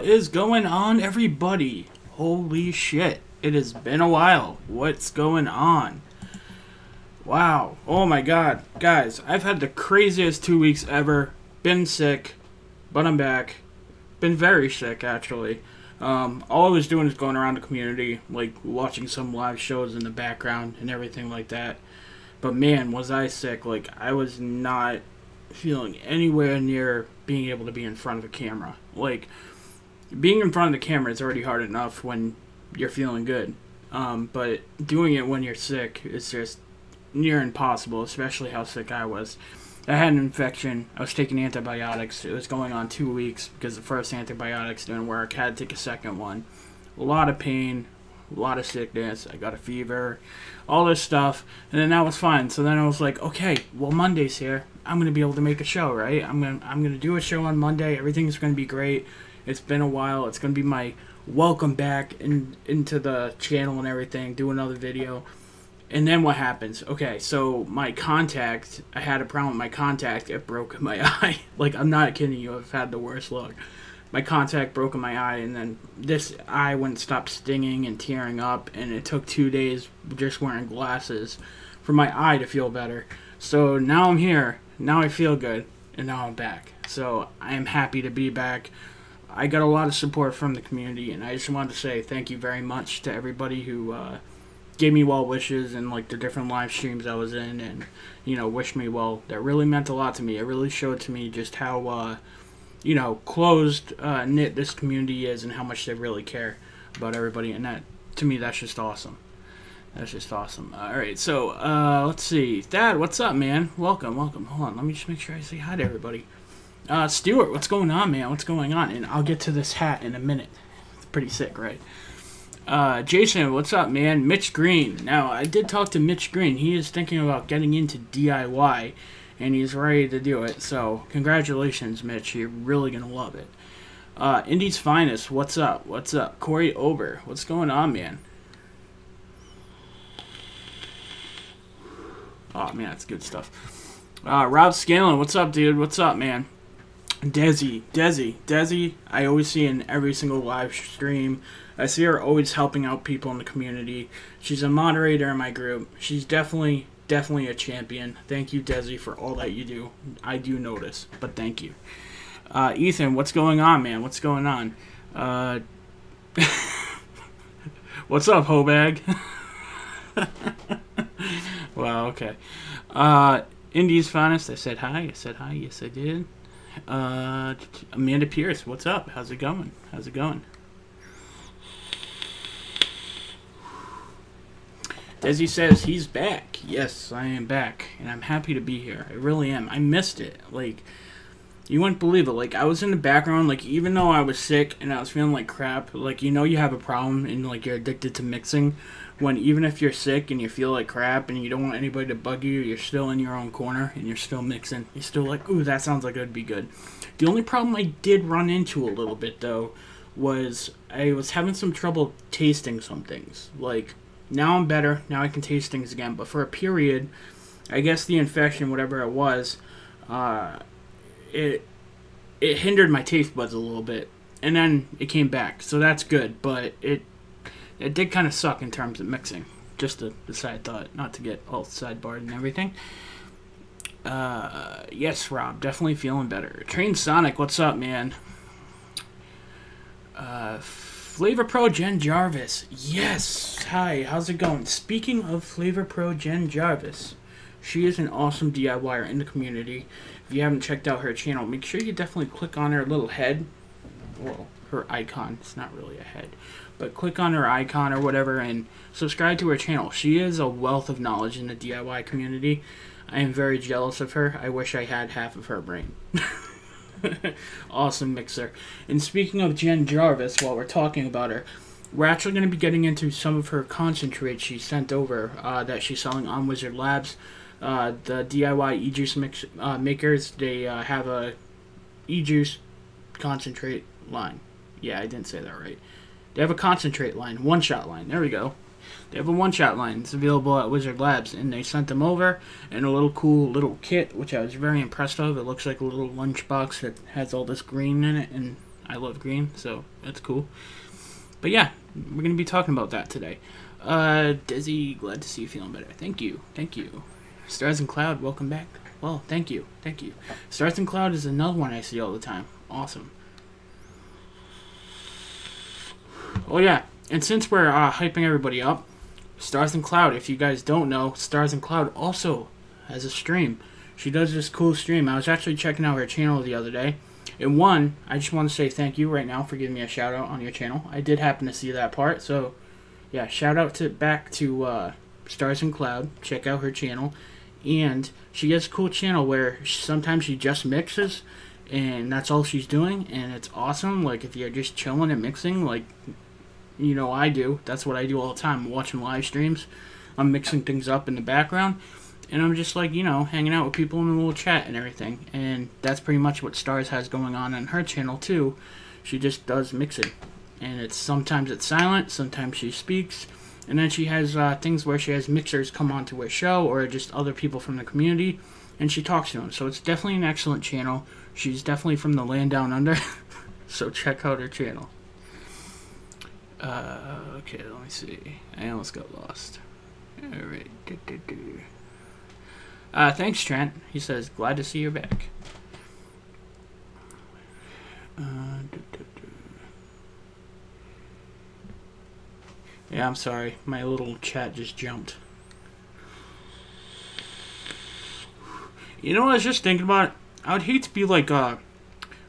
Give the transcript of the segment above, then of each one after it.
is going on, everybody? Holy shit. It has been a while. What's going on? Wow. Oh my god. Guys, I've had the craziest 2 weeks ever. Been sick, but I'm back. Been very sick, actually. All I was doing is going around the community, like watching some live shows in the background and everything like that. But man, was I sick. Like, I was not feeling anywhere near being able to be in front of a camera. Like, being in front of the camera is already hard enough when you're feeling good. But doing it when you're sick is just near impossible, especially how sick I was. I had an infection. I was taking antibiotics. It was going on 2 weeks because the first antibiotics didn't work. Had to take a second one. A lot of pain, a lot of sickness. I got a fever, all this stuff, and then that was fine. So then I was like, okay, well, Monday's here. I'm gonna be able to make a show, right? I'm gonna do a show on Monday. Everything's gonna be great. It's been a while. It's gonna be my welcome back into the channel and everything. Do another video. And then what happens? Okay, so my contact, I had a problem with my contact. It broke in my eye. Like, I'm not kidding you. I've had the worst luck. My contact broke in my eye, and then this eye wouldn't stop stinging and tearing up, and it took 2 days just wearing glasses for my eye to feel better. So now I'm here. Now I feel good, and now I'm back. So I am happy to be back. I got a lot of support from the community, and I just wanted to say thank you very much to everybody who gave me well wishes and like the different live streams I was in, and you know, wished me well. That really meant a lot to me. It really showed to me just how you know, closed knit this community is and how much they really care about everybody, and that, to me, that's just awesome. That's just awesome. Alright, so let's see. Thad, what's up, man? Welcome. Hold on, let me just make sure I say hi to everybody. Stuart, what's going on, man? What's going on? And I'll get to this hat in a minute. It's pretty sick, right? Jason, what's up, man? Mitch Green. Now, I did talk to Mitch Green. He is thinking about getting into DIY, and he's ready to do it. So, congratulations, Mitch. You're really going to love it. Indy's Finest, what's up? What's up? Corey Ober, what's going on, man? Oh, man, that's good stuff. Rob Scanlon, what's up, dude? What's up, man? Desi, I always see in every single live stream. I see her always helping out people in the community. She's a moderator in my group. She's definitely a champion. Thank you, Desi, for all that you do. I do notice, but thank you. Ethan, what's going on, man? What's going on? What's up, Hobag? Wow, okay. Indy's Finest, I said hi. Yes, I did. Amanda Pierce, what's up? How's it going? Desi says he's back. Yes, I am back, and I'm happy to be here. I really am. I missed it. Like, you wouldn't believe it. Like, I was in the background, like, even though I was sick and I was feeling like crap, like, you know you have a problem and, like, you're addicted to mixing, when even if you're sick and you feel like crap and you don't want anybody to bug you, you're still in your own corner and you're still mixing. You're still like, ooh, that sounds like it would be good. The only problem I did run into a little bit, though, was I was having some trouble tasting some things. Like, now I'm better. Now I can taste things again. But for a period, I guess the infection, whatever it was, it hindered my taste buds a little bit. And then it came back. So that's good. But it did kind of suck in terms of mixing. Just a side thought. Not to get all sidebarred and everything. Yes, Rob. Definitely feeling better. Train Sonic, what's up, man? Flavor Pro Jen Jarvis. Yes. Hi, how's it going? Speaking of Flavor Pro Jen Jarvis, she is an awesome DIYer in the community. If you haven't checked out her channel, make sure you definitely click on her little head. Well, her icon. It's not really a head. But click on her icon or whatever and subscribe to her channel. She is a wealth of knowledge in the DIY community. I am very jealous of her. I wish I had half of her brain. Awesome mixer. And speaking of Jen Jarvis, while we're talking about her, we're actually going to be getting into some of her concentrates she sent over that she's selling on Wizard Labs. The DIY Ejuice makers, they have a Ejuice concentrate line. Yeah, I didn't say that right. They have a concentrate line, one-shot line. There we go. They have a one-shot line. It's available at Wizard Labs, and they sent them over in a little cool little kit, which I was very impressed of. It looks like a little lunchbox that has all this green in it, and I love green, so that's cool. But yeah, we're going to be talking about that today. Desi, glad to see you feeling better. Thank you. Thank you. Stars and Cloud, welcome back. Well, thank you. Thank you. Stars and Cloud is another one I see all the time. Awesome. Oh yeah, and since we're hyping everybody up, Stars and Cloud, if you guys don't know, Stars and Cloud also has a stream. She does this cool stream. I was actually checking out her channel the other day. And one, I just want to say thank you right now for giving me a shout out on your channel. I did happen to see that part, so yeah, shout out back to Stars and Cloud. Check out her channel. And she has a cool channel where sometimes she just mixes, and that's all she's doing, and it's awesome. Like, if you're just chilling and mixing, like, you know, I do. That's what I do all the time. I'm watching live streams. I'm mixing things up in the background, and I'm just, like, you know, hanging out with people in a little chat and everything. And that's pretty much what Stars has going on her channel, too. She just does mixing. And sometimes it's silent, sometimes she speaks. And then she has things where she has mixers come onto her show, or just other people from the community, and she talks to them. So it's definitely an excellent channel. She's definitely from the land down under, so check out her channel. Okay, let me see. I almost got lost. Alright. Thanks, Trent. He says, glad to see you're back. Yeah, I'm sorry. My little chat just jumped. You know what I was just thinking about? I would hate to be like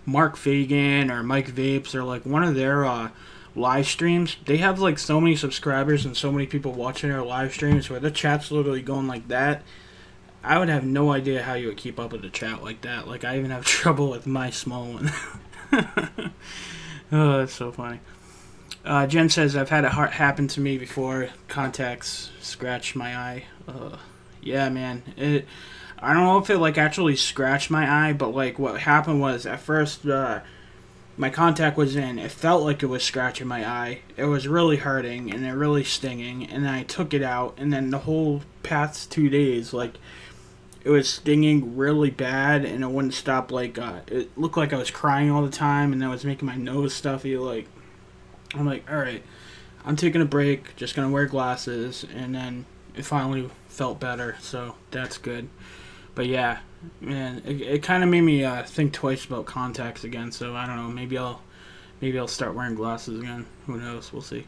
Mark Friggin or Mike Vapes or like one of their live streams. They have like so many subscribers and so many people watching their live streams where the chat's literally going like that. I would have no idea how you would keep up with the chat like that. Like, I even have trouble with my small one. Oh, that's so funny. Jen says, I've had it happen to me before. Contacts scratch my eye. Yeah, man. I don't know if it, like, actually scratched my eye, but, like, what happened was, at first, my contact was in. It felt like it was scratching my eye. It was really hurting, and it really stinging, and then I took it out, and then the whole past 2 days, like, it was stinging really bad, and it wouldn't stop. Like, it looked like I was crying all the time, and that was making my nose stuffy. Like, I'm like, alright, I'm taking a break, just gonna wear glasses, and then it finally felt better, so that's good. But yeah, man, it kind of made me think twice about contacts again, so I don't know, maybe I'll start wearing glasses again. Who knows, we'll see.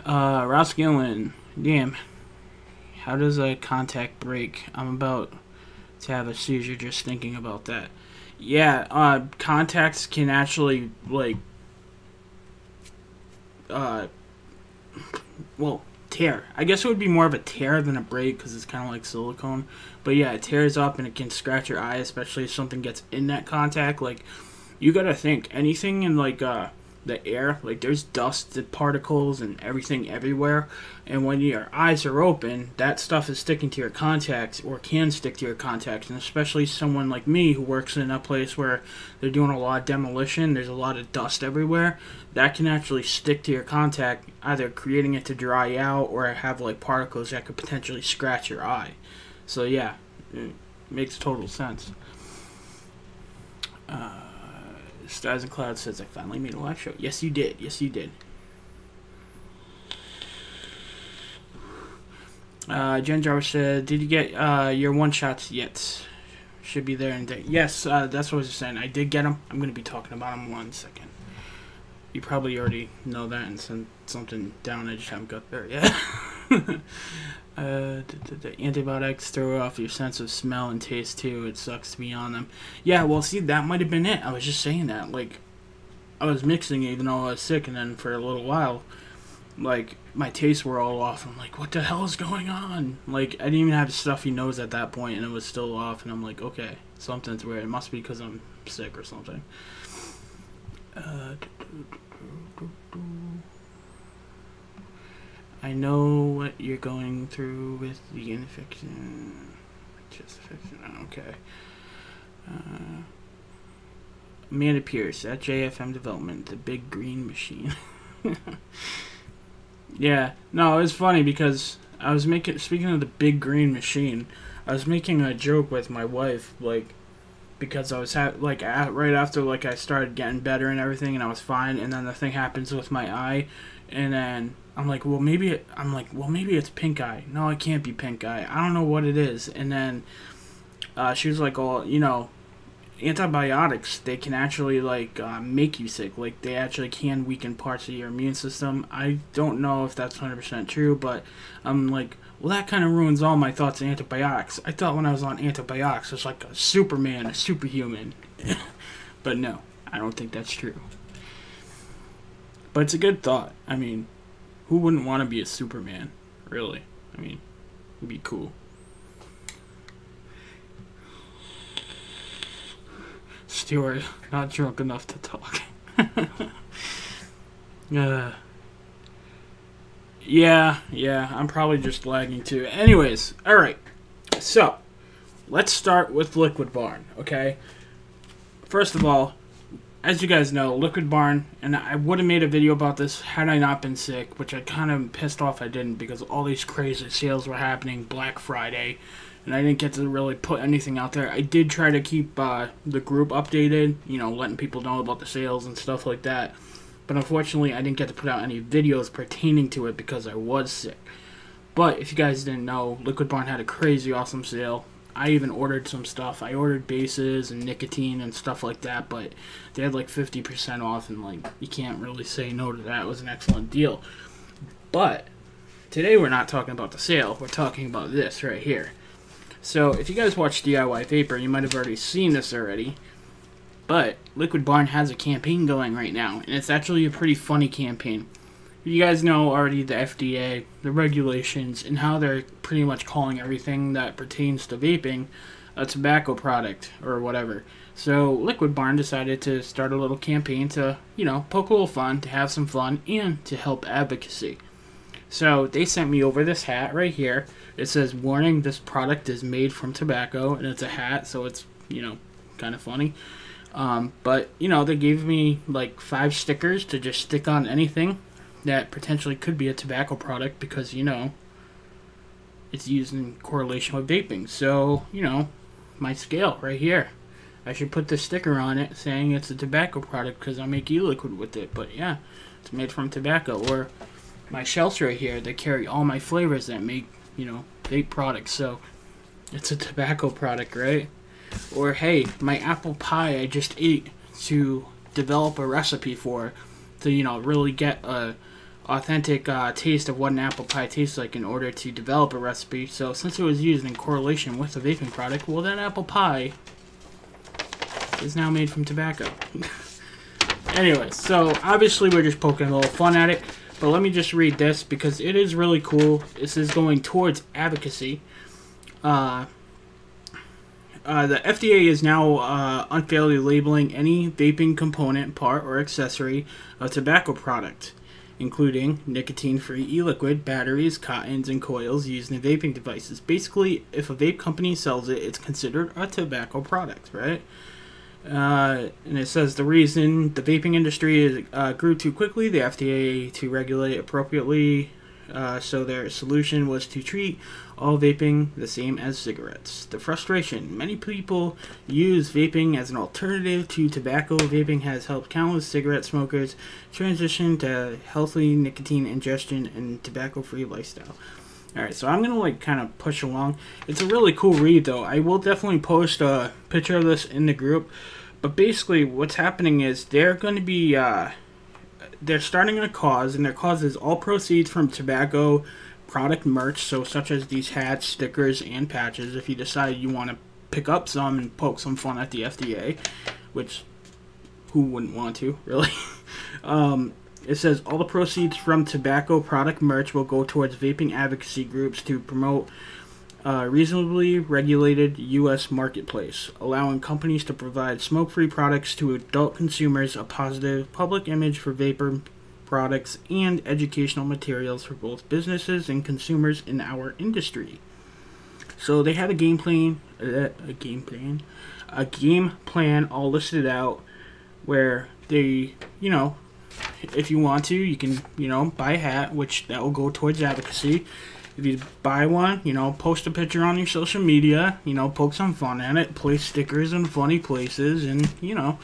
Ross Gillen, damn, how does a contact break? I'm about to have a seizure just thinking about that. Yeah, contacts can actually, like, well, tear. I guess it would be more of a tear than a break because it's kind of like silicone. But yeah, it tears up and it can scratch your eye, especially if something gets in that contact. Like, you gotta think, anything in, like, the air, like, there's dust and particles and everything everywhere, and when your eyes are open, that stuff is sticking to your contacts, or can stick to your contacts. And especially someone like me who works in a place where they're doing a lot of demolition, there's a lot of dust everywhere, that can actually stick to your contact, either creating it to dry out or have, like, particles that could potentially scratch your eye. So yeah, it makes total sense. Stars and Clouds says, I finally made a live show. Yes, you did. Yes, you did. Jen Jarvis said, did you get your one-shots yet? Should be there in a day. Yes, that's what I was saying. I did get them. I'm going to be talking about them 1 second. You probably already know that and sent something down. I just haven't got there yet. The antibiotics throw off your sense of smell and taste too. It sucks to be on them. Yeah, well, see, that might have been it. I was just saying that. Like, I was mixing even though I was sick, and then for a little while, like, my tastes were all off. I'm like, what the hell is going on? Like, I didn't even have a stuffy nose at that point, and it was still off, and I'm like, okay, something's weird. It must be because I'm sick or something. I know what you're going through with the infection. Chest infection. Okay. Amanda Pierce at JFM Development, the big green machine. Yeah. No, it was funny because I was speaking of the big green machine, I was making a joke with my wife, like, because I was right after like I started getting better and everything, and I was fine, and then the thing happens with my eye, and then I'm like, well maybe it's pink eye. No, it can't be pink eye. I don't know what it is. And then she was like, oh, you know, antibiotics, they can actually like make you sick. Like they actually can weaken parts of your immune system. I don't know if that's 100% true, but I'm like, well, that kind of ruins all my thoughts of antibiotics. I thought when I was on antibiotics, it's like a Superman, a superhuman. But no, I don't think that's true. But it's a good thought. I mean, who wouldn't want to be a Superman, really? I mean, it'd be cool. Stuart, not drunk enough to talk. Yeah, I'm probably just lagging too. Anyways, alright. So, let's start with Liquid Barn, okay? First of all, as you guys know, Liquid Barn, and I would have made a video about this had I not been sick, which I kind of pissed off I didn't because all these crazy sales were happening Black Friday, and I didn't get to really put anything out there. I did try to keep the group updated, you know, letting people know about the sales and stuff like that. But unfortunately, I didn't get to put out any videos pertaining to it because I was sick. But if you guys didn't know, Liquid Barn had a crazy awesome sale. I even ordered some stuff. I ordered bases and nicotine and stuff like that, but they had like 50% off, and like you can't really say no to that. It was an excellent deal. But today we're not talking about the sale. We're talking about this right here. So if you guys watch DIY Vapor, you might have already seen this already. But Liquid Barn has a campaign going right now, and it's actually a pretty funny campaign. You guys know already the FDA, the regulations, and how they're pretty much calling everything that pertains to vaping a tobacco product or whatever. So Liquid Barn decided to start a little campaign to, you know, poke a little fun, to have some fun, and to help advocacy. So they sent me over this hat right here. It says, warning, this product is made from tobacco, and it's a hat, so it's, you know, kind of funny. But, you know, they gave me like 5 stickers to just stick on anything that potentially could be a tobacco product because, you know, it's used in correlation with vaping. So, you know, my scale right here. I should put the sticker on it saying it's a tobacco product because I make e-liquid with it. But yeah, it's made from tobacco. Or my shelves right here, they carry all my flavors that make, you know, vape products. So it's a tobacco product, right? Or hey, my apple pie I just ate to develop a recipe for, to, you know, really get a authentic taste of what an apple pie tastes like in order to develop a recipe. So since it was used in correlation with a vaping product, well, that apple pie is now made from tobacco. Anyways, so obviously we're just poking a little fun at it, but let me just read this because it is really cool. This is going towards advocacy. The FDA is now unfairly labeling any vaping component, part, or accessory of tobacco product, including nicotine-free e-liquid, batteries, cottons, and coils used in vaping devices. Basically, if a vape company sells it, it's considered a tobacco product, right? And it says the reason the vaping industry grew too quickly, the FDA to regulate appropriately, so their solution was to treat all vaping the same as cigarettes. The frustration. Many people use vaping as an alternative to tobacco. Vaping has helped countless cigarette smokers transition to healthy nicotine ingestion and tobacco-free lifestyle. Alright, so I'm going to like kind of push along. It's a really cool read though. I will definitely post a picture of this in the group. But basically what's happening is they're going to be they're starting a cause, and their cause is all proceeds from tobacco product merch, so such as these hats, stickers, and patches. If you decide you want to pick up some and poke some fun at the FDA, which who wouldn't want to, really? It says all the proceeds from tobacco product merch will go towards vaping advocacy groups to promote reasonably regulated U.S. marketplace, allowing companies to provide smoke-free products to adult consumers, a positive public image for vapor products, and educational materials for both businesses and consumers in our industry. So they have a game plan all listed out where they, you know, if you want to, you can, you know, buy a hat, which that will go towards advocacy. if you buy one, you know, post a picture on your social media, you know, poke some fun at it, place stickers in funny places, and, you know,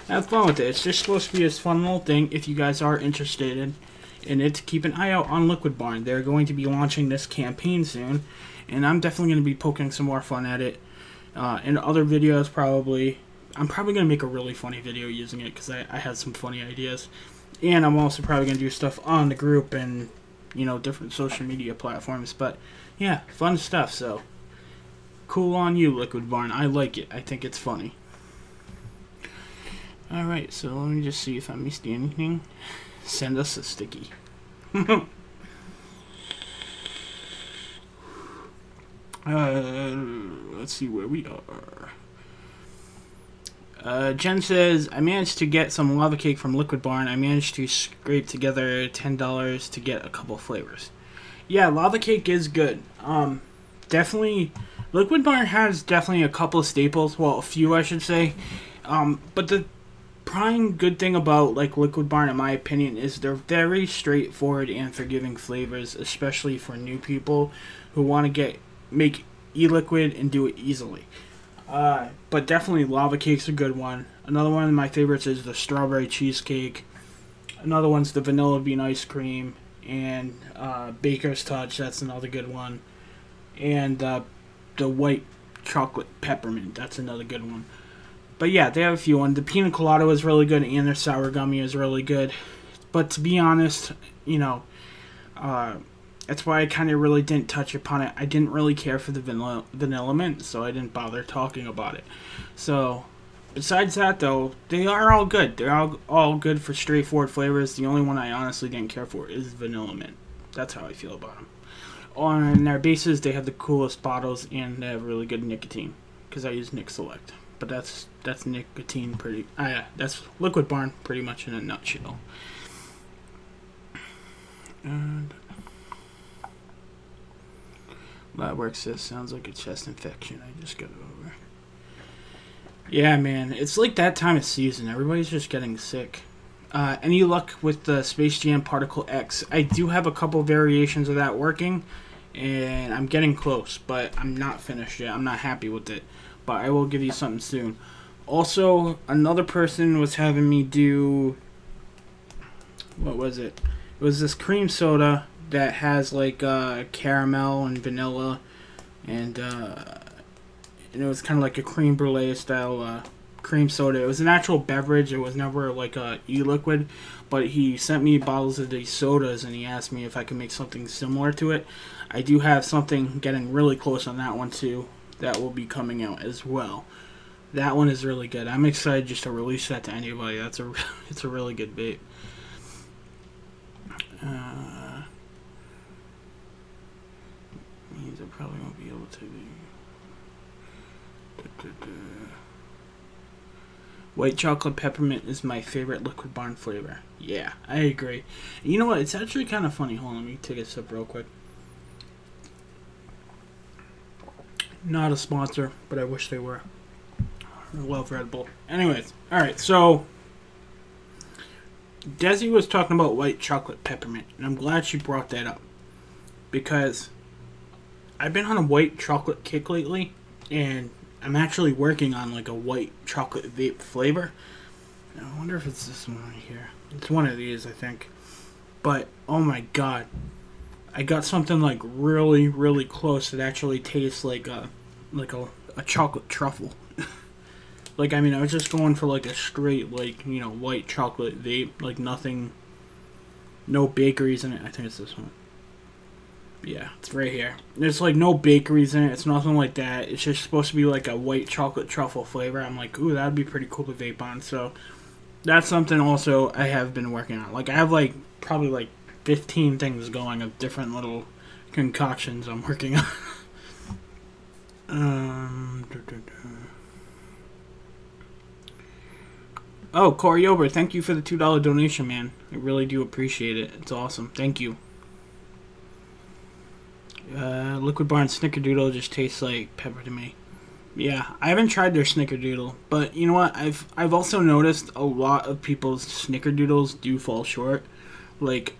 have fun with it. It's just supposed to be this fun little thing. If you guys are interested in it, keep an eye out on Liquid Barn. They're going to be launching this campaign soon, and I'm definitely going to be poking some more fun at it. In other videos, probably. I'm probably going to make a really funny video using it, because I had some funny ideas. And I'm also probably going to do stuff on the group and, you know, different social media platforms. But, yeah, fun stuff, so. Cool on you, Liquid Barn. I like it. I think it's funny. Alright, so let me just see if I missed anything. Send us a sticky. Let's see where we are. Jen says, I managed to get some lava cake from Liquid Barn. I managed to scrape together $10 to get a couple flavors. Yeah, lava cake is good. Definitely, Liquid Barn has definitely a couple of staples. Well, a few, I should say. But the prime good thing about like Liquid Barn, in my opinion, is they're very straightforward and forgiving flavors, especially for new people who want to make e-liquid and do it easily. But definitely lava cake's a good one. Another one of my favorites is the strawberry cheesecake. Another one's the vanilla bean ice cream, and Baker's Touch. That's another good one. And the white chocolate peppermint. That's another good one. But yeah, they have a few ones. The pina colada is really good, and their sour gummy is really good. But to be honest, you know, that's why I kind of really didn't touch upon it. I didn't really care for the vanilla mint, so I didn't bother talking about it. So, besides that, though, they are all good. They're all good for straightforward flavors. The only one I honestly didn't care for is vanilla mint. That's how I feel about them. On their bases, they have the coolest bottles, and they have really good nicotine, because I use Nick Select. But that's nicotine pretty. Yeah, that's Liquid Barn pretty much in a nutshell. And that works. This sounds like a chest infection. I just got it over. Yeah, man, it's like that time of season. Everybody's just getting sick. Any luck with the Space Jam Particle X? I do have a couple variations of that working, and I'm getting close, but I'm not finished yet. I'm not happy with it. But I will give you something soon. Also, another person was having me do, what was it? It was this cream soda that has like caramel and vanilla, and it was kind of like a creme brulee style cream soda. It was an actual beverage. It was never like a e-liquid, but he sent me bottles of these sodas, and he asked me if I could make something similar to it. I do have something getting really close on that one too. That will be coming out as well. That one is really good. I'm excited just to release that to anybody. It's a really good vape. Means I probably won't be able to. White chocolate peppermint is my favorite Liquid Barn flavor. Yeah, I agree. You know what? It's actually kind of funny. Hold on, let me take a sip real quick. Not a sponsor, but I wish they were. I love Red Bull. Anyways, alright, so Desi was talking about white chocolate peppermint, and I'm glad she brought that up, because I've been on a white chocolate kick lately, and I'm actually working on like a white chocolate vape flavor. I wonder if it's this one right here. It's one of these, I think. But, oh my god. I got something like really, really close that actually tastes like a chocolate truffle. Like, I mean, I was just going for like a straight, like, you know, white chocolate vape, like nothing, no bakeries in it. I think it's this one. Yeah, it's right here. There's like no bakeries in it. It's nothing like that. It's just supposed to be like a white chocolate truffle flavor. I'm like, ooh, that'd be pretty cool to vape on. So that's something also I have been working on. Like, I have like probably like 15 things going of different little concoctions I'm working on. Oh, Corey Ober, thank you for the $2 donation, man. I really do appreciate it. It's awesome. Thank you. Liquid Barn Snickerdoodle just tastes like pepper to me. Yeah, I haven't tried their Snickerdoodle, but you know what? I've also noticed a lot of people's Snickerdoodles do fall short. Like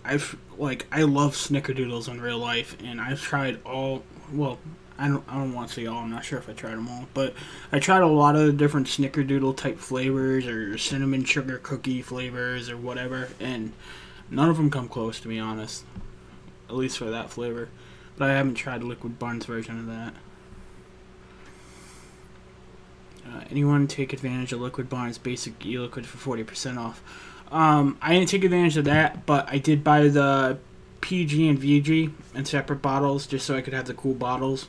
like, I love snickerdoodles in real life, and I've tried all, well, I don't want to say all, I'm not sure if I tried them all, but I tried a lot of the different snickerdoodle type flavors, or cinnamon sugar cookie flavors, or whatever, and none of them come close, to be honest, at least for that flavor. But I haven't tried Liquid Barn's version of that. Anyone take advantage of Liquid Barn's basic e-liquid for 40% off? I didn't take advantage of that, but I did buy the PG and VG in separate bottles just so I could have the cool bottles.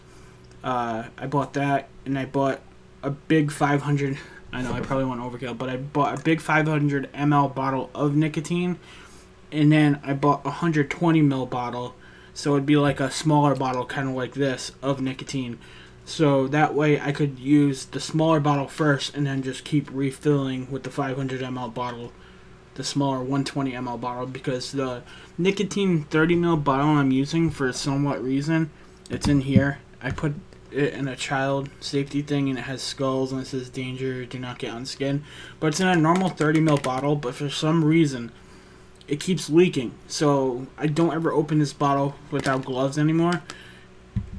I bought that, and I bought a big 500, I know I probably went overkill, but I bought a big 500 ml bottle of nicotine, and then I bought a 120 ml bottle, so it'd be like a smaller bottle, kind of like this, of nicotine. So that way I could use the smaller bottle first and then just keep refilling with the 500 ml bottle, the smaller 120 ml bottle, because the nicotine 30 ml bottle I'm using, for somewhat reason, it's in here. I put it in a child safety thing, and it has skulls and it says danger, do not get on skin. But it's in a normal 30 ml bottle, but for some reason it keeps leaking. So I don't ever open this bottle without gloves anymore.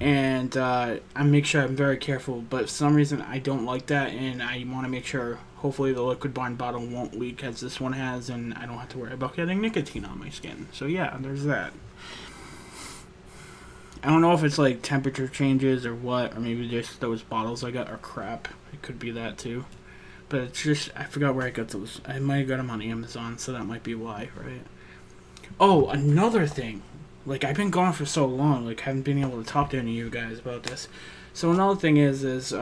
And I make sure I'm very careful, but for some reason I don't like that, and I want to make sure hopefully the Liquid Barn bottle won't leak as this one has, and I don't have to worry about getting nicotine on my skin. So yeah, there's that. I don't know if it's like temperature changes or what, or maybe just those bottles I got are crap. It could be that too. But it's just, I forgot where I got those. I might have got them on Amazon, so that might be why, right? Oh, another thing. Like, I've been gone for so long, like, haven't been able to talk to any of you guys about this. So another thing is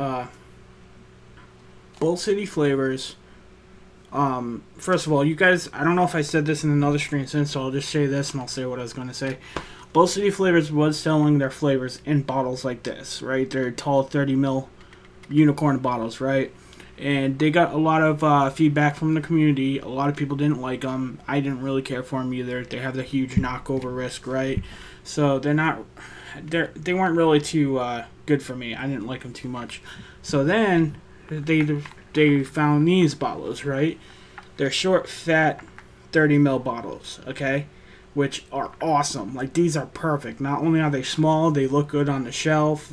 Bull City flavors. First of all, you guys, I don't know if I said this in another stream since, so I'll just say this and I'll say what I was going to say. Bull City Flavors was selling their flavors in bottles like this, right? They're tall 30 ml unicorn bottles, right? And they got a lot of feedback from the community. A lot of people didn't like them. I didn't really care for them either. They have the huge knockover risk, right? So they weren't really too good for me. I didn't like them too much. So then they found these bottles, right? They're short, fat, 30 ml bottles, okay? Which are awesome. Like, these are perfect. Not only are they small, they look good on the shelf.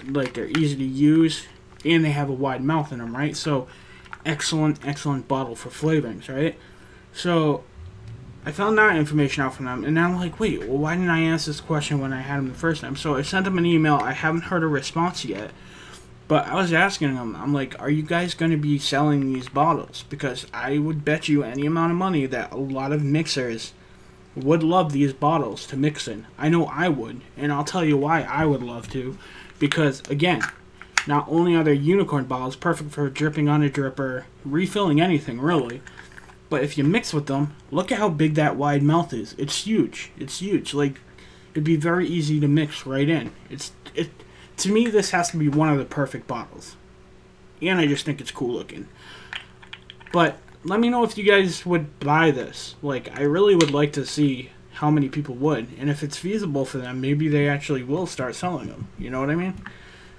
Like, they're easy to use. And they have a wide mouth in them, right? So, excellent bottle for flavorings, right? So, I found that information out from them. And now I'm like, wait, well, why didn't I ask this question when I had them the first time? So, I sent them an email. I haven't heard a response yet. But I was asking them, I'm like, are you guys going to be selling these bottles? Because I would bet you any amount of money that a lot of mixers would love these bottles to mix in. I know I would, and I'll tell you why I would love to. Because, again, not only are they unicorn bottles, perfect for dripping on a dripper, refilling anything, really, but if you mix with them, look at how big that wide mouth is. It's huge. It's huge. Like, it'd be very easy to mix right in. To me, this has to be one of the perfect bottles. And I just think it's cool looking. But let me know if you guys would buy this. Like, I really would like to see how many people would. And if it's feasible for them, maybe they actually will start selling them. You know what I mean?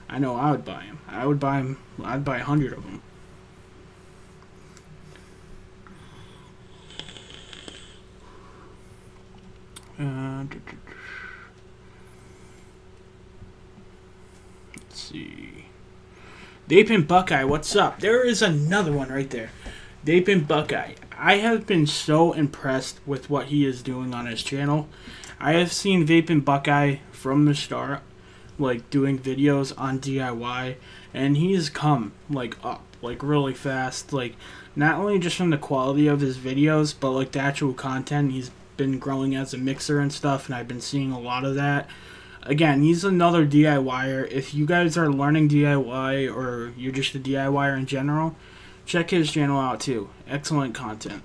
I know I would buy them. I would buy them. I'd buy 100 of them. Let's see. Vapin' Buckeye, what's up? There is another one right there. Vapin' Buckeye. I have been so impressed with what he is doing on his channel. I have seen Vapin' Buckeye from the start, like, doing videos on DIY, and he's come, like, up, like, really fast. Like, not only just from the quality of his videos, but, like, the actual content. He's been growing as a mixer and stuff, and I've been seeing a lot of that. Again, he's another DIYer. If you guys are learning DIY, or you're just a DIYer in general, check his channel out too. Excellent content.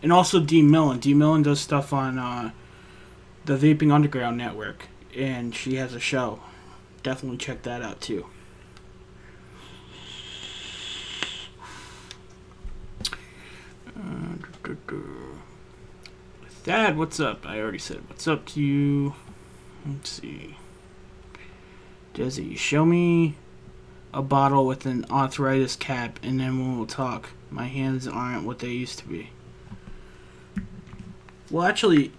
And also D Millen. D Millen does stuff on the Vaping Underground Network, and she has a show. Definitely check that out too. Thad, what's up? I already said what's up to you. Let's see. Desi, show me a bottle with an arthritis cap, and then we'll talk. My hands aren't what they used to be. Well, actually,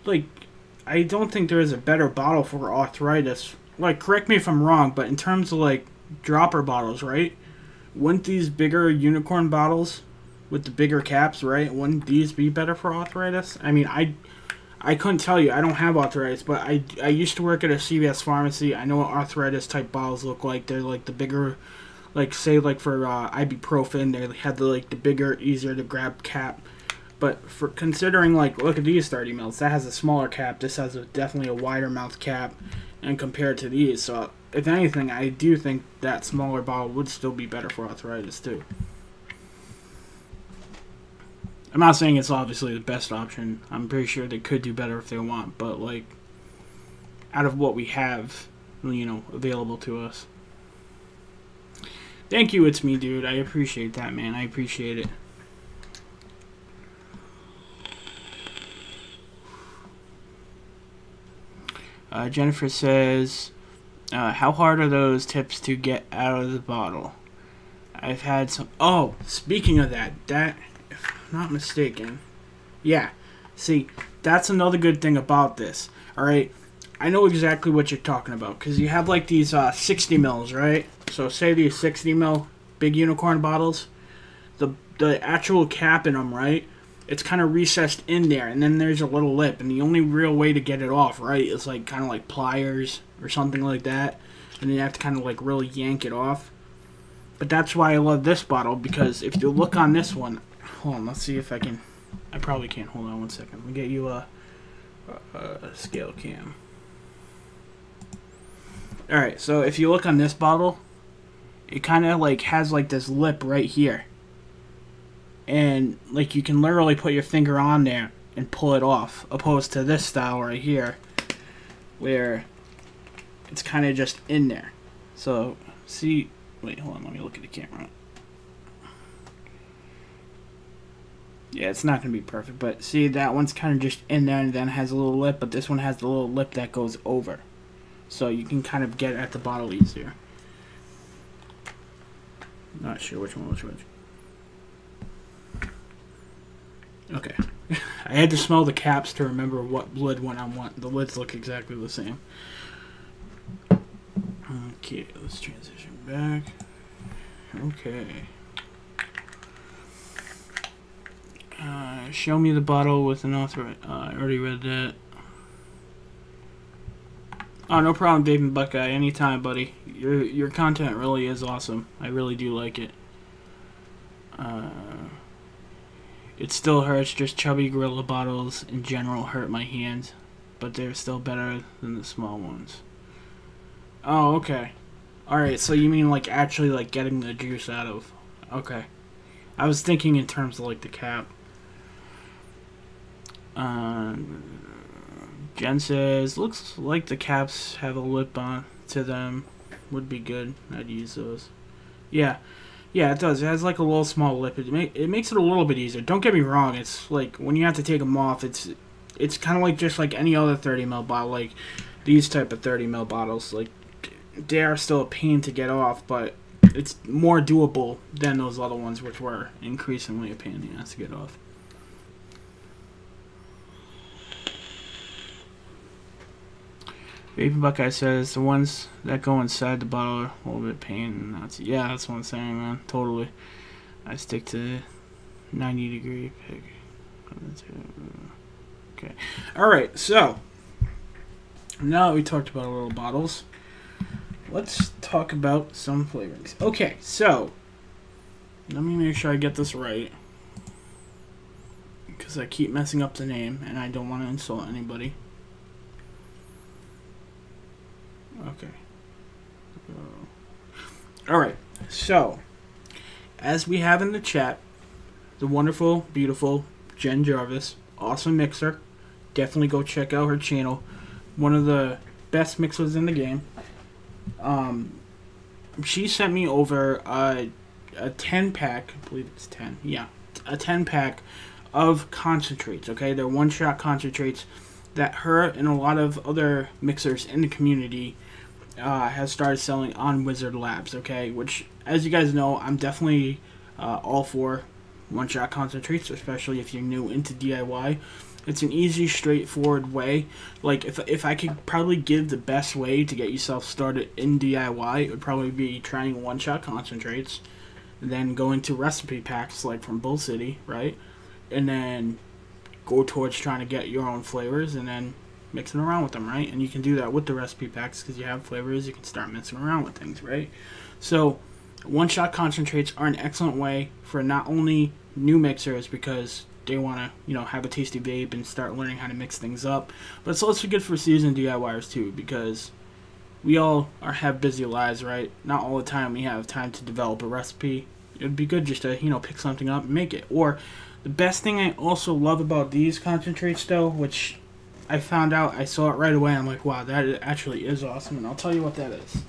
like, I don't think there is a better bottle for arthritis. Like, correct me if I'm wrong, but in terms of, like, dropper bottles, right? Wouldn't these bigger unicorn bottles with the bigger caps, right? Wouldn't these be better for arthritis? I mean, I couldn't tell you. I don't have arthritis, but I used to work at a CVS pharmacy. I know what arthritis type bottles look like. They're like the bigger, like say like for ibuprofen, they had the like the bigger, easier to grab cap. But for considering like, look at these 30 mils. That has a smaller cap. This has definitely a wider mouth cap, and compared to these, so if anything, I do think that smaller bottle would still be better for arthritis too. I'm not saying it's obviously the best option. I'm pretty sure they could do better if they want, but like, out of what we have, you know, available to us. Thank you, it's me, dude. I appreciate that, man. I appreciate it. Jennifer says, how hard are those tips to get out of the bottle? I've had some... Oh, speaking of that, if I'm not mistaken... Yeah, see, that's another good thing about this, alright? I know exactly what you're talking about, because you have, like, these 60 mils, right? So, say these 60 mil big unicorn bottles, the actual cap in them, right? It's kind of recessed in there, and then there's a little lip, and the only real way to get it off, right, is like kind of like pliers or something like that, and then you have to kind of like really yank it off. But that's why I love this bottle, because if you look on this one, hold on, let's see if I can. I probably can't. Hold on one second. Let me get you a scale cam. All right, so if you look on this bottle, it kind of like has like this lip right here. And like you can literally put your finger on there and pull it off, opposed to this style right here where it's kind of just in there. So see, wait, hold on, let me look at the camera. Yeah, it's not gonna be perfect, but see, that one's kind of just in there and then has a little lip, but this one has the little lip that goes over, so you can kind of get at the bottle easier. Not sure which one was which. Okay. I had to smell the caps to remember what lid went on what. The lids look exactly the same. Okay, let's transition back. Okay. Show me the bottle with an author. I already read that. Oh, no problem, Dave and Buckeye. Anytime, buddy. Your content really is awesome. I really do like it. It still hurts, just chubby gorilla bottles in general hurt my hands, but they're still better than the small ones. Oh, okay. Alright, so you mean like actually like getting the juice out of... Okay. I was thinking in terms of like the cap. Jen says, looks like the caps have a lip on to them. Would be good. I'd use those. Yeah. Yeah, it does. It has like a little small lip. It makes it a little bit easier. Don't get me wrong. It's like when you have to take them off, it's kind of like just like any other 30 ml bottle, like these type of 30 ml bottles. Like they are still a pain to get off, but it's more doable than those other ones, which were increasingly a pain in the ass to get off. Baby Buckeye says the ones that go inside the bottle are a little bit pain. Yeah, that's what I'm saying, man. Totally. I stick to 90-degree pick. Okay. Alright, so now that we talked about little bottles, let's talk about some flavorings. Okay, so let me make sure I get this right, because I keep messing up the name and I don't want to insult anybody. Okay. Alright, so as we have in the chat, the wonderful, beautiful Jen Jarvis, awesome mixer. Definitely go check out her channel. One of the best mixers in the game. She sent me over a 10-pack, I believe it's 10, yeah, a 10-pack of concentrates, okay? They're one-shot concentrates that her and a lot of other mixers in the community has started selling on Wizard Labs, okay? Which, as you guys know, I'm definitely all for one-shot concentrates, especially if you're new into DIY. It's an easy, straightforward way. Like, if I could probably give the best way to get yourself started in DIY, it would probably be trying one-shot concentrates, then go into recipe packs, like from Bull City, right? And then go towards trying to get your own flavors, and then mixing around with them, right? And you can do that with the recipe packs because you have flavors. You can start messing around with things, right? So one-shot concentrates are an excellent way for not only new mixers because they want to, you know, have a tasty vape and start learning how to mix things up, but it's also good for seasoned DIYers too, because we all have busy lives, right? Not all the time we have time to develop a recipe. It would be good just to, you know, pick something up and make it. Or the best thing I also love about these concentrates though, which I found out, I saw it right away, I'm like, wow, that actually is awesome, and I'll tell you what that is.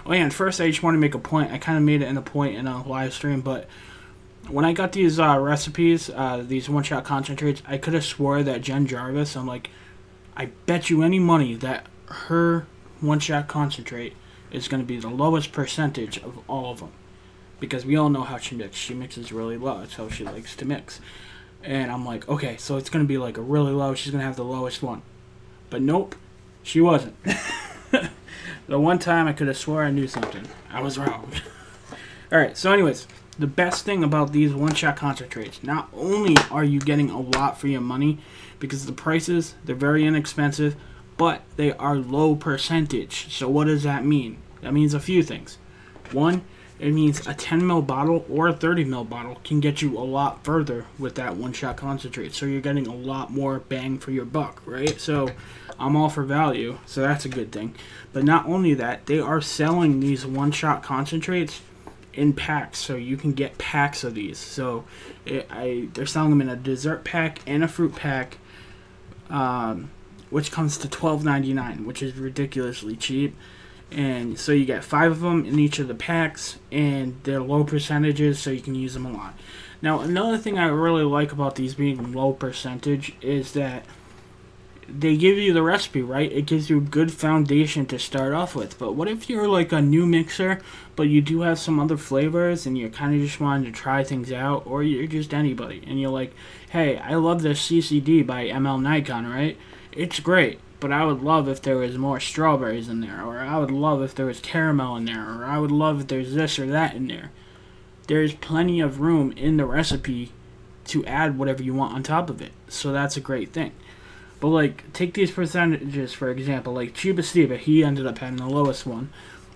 Oh yeah, and first I just want to make a point. I kind of made it in a point in a live stream, but when I got these recipes, these one-shot concentrates, I could have swore that Jen Jarvis, I'm like, I bet you any money that her one-shot concentrate is going to be the lowest percentage of all of them. Because we all know how she mixes. She mixes really low. That's how she likes to mix. And I'm like, okay, so it's going to be like a really low. She's going to have the lowest one. But nope, she wasn't. The one time I could have swore I knew something. I was wrong. Alright, so anyways, the best thing about these one-shot concentrates, not only are you getting a lot for your money, because the prices, they're very inexpensive, but they are low percentage. So what does that mean? That means a few things. One, it means a 10 ml bottle or a 30 ml bottle can get you a lot further with that one-shot concentrate. So you're getting a lot more bang for your buck, right? So I'm all for value, so that's a good thing. But not only that, they are selling these one-shot concentrates in packs, so you can get packs of these. So they're selling them in a dessert pack and a fruit pack, which comes to $12.99, which is ridiculously cheap. And so you get 5 of them in each of the packs, and they're low percentages, so you can use them a lot. Now, another thing I really like about these being low percentage is that they give you the recipe, right? It gives you a good foundation to start off with. But what if you're like a new mixer, but you do have some other flavors, and you're kind of just wanting to try things out, or you're just anybody, and you're like, hey, I love this CCD by ML Nikon, right? It's great. But I would love if there was more strawberries in there, or I would love if there was caramel in there, or I would love if there's this or that in there. There's plenty of room in the recipe to add whatever you want on top of it. So that's a great thing. But like, take these percentages for example, like Chiba Steva, he ended up having the lowest one,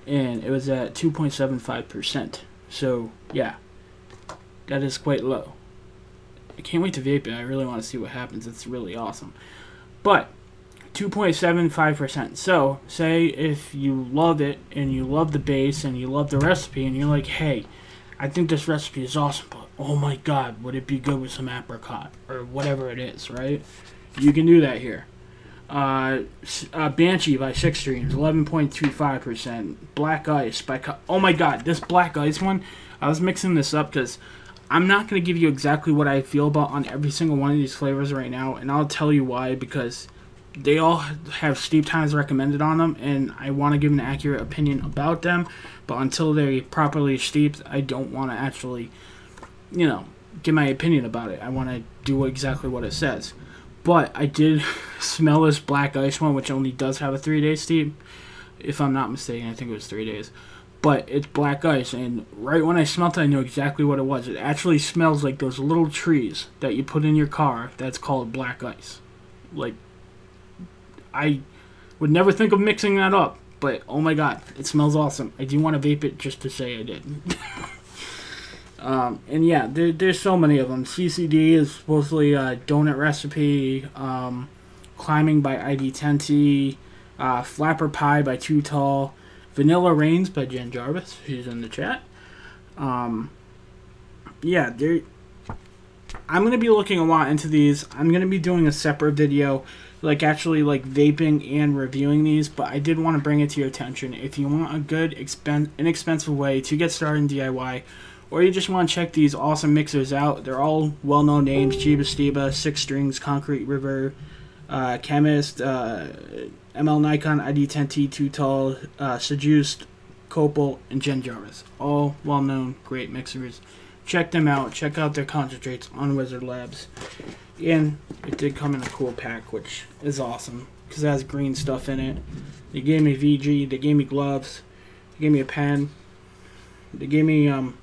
and it was at 2.75%. So yeah, that is quite low. I can't wait to vape it. I really want to see what happens. It's really awesome. But 2.75%. So, say if you love it, and you love the base, and you love the recipe, and you're like, hey, I think this recipe is awesome, but oh my god, would it be good with some apricot, or whatever it is, right? You can do that here. Banshee by 6 Streams, 11.25%. Black Ice by... Oh my god, this Black Ice one, I was mixing this up because I'm not going to give you exactly what I feel about on every single one of these flavors right now, and I'll tell you why, because they all have steep times recommended on them, and I want to give an accurate opinion about them, but until they're properly steeped, I don't want to actually, you know, give my opinion about it. I want to do exactly what it says. But I did smell this Black Ice one, which only does have a 3-day steep, if I'm not mistaken. I think it was 3 days. But it's Black Ice, and right when I smelled it, I knew exactly what it was. It actually smells like those little trees that you put in your car that's called Black Ice. Like, I would never think of mixing that up, but oh my god, it smells awesome. I do want to vape it just to say I did. And yeah, there's so many of them. CCD is supposedly a donut recipe, Climbing by ID10T, Flapper Pie by Too Tall, Vanilla Rains by Jen Jarvis, who's in the chat. Yeah, I'm going to be looking a lot into these. I'm going to be doing a separate video, like actually like vaping and reviewing these, but I did want to bring it to your attention. If you want a good, inexpensive way to get started in DIY, or you just want to check these awesome mixers out, they're all well-known names: Chiba Steva, 6 Strings, Concrete River, Chemist, ML Nikon, ID10T, Too Tall, Seduced, Copal, and Jen Jarvis. All well-known, great mixers. Check them out. Check out their concentrates on Wizard Labs. And it did come in a cool pack, which is awesome, because it has green stuff in it. They gave me VG. They gave me gloves. They gave me a pen. They gave me one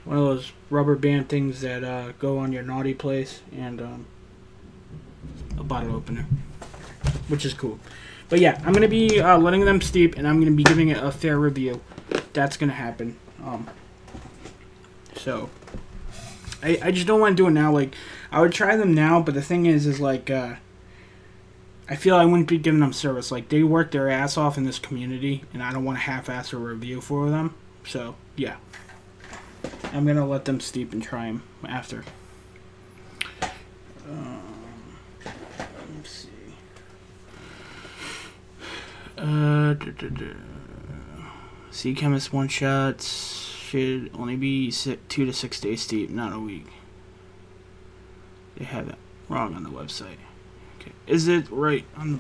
of those rubber band things that go on your naughty place, and a bottle opener, which is cool. But yeah, I'm going to be letting them steep, and I'm going to be giving it a fair review. That's going to happen. So, I just don't want to do it now. Like, I would try them now, but the thing is like, I feel I wouldn't be giving them service. Like, they work their ass off in this community, and I don't want to half-ass a review for them. So, yeah. I'm going to let them steep and try them after. Let's see. Sea Chemist one-shots should only be 2 to 6 days steep, not a week. They have it wrong on the website. Okay, is it right on the...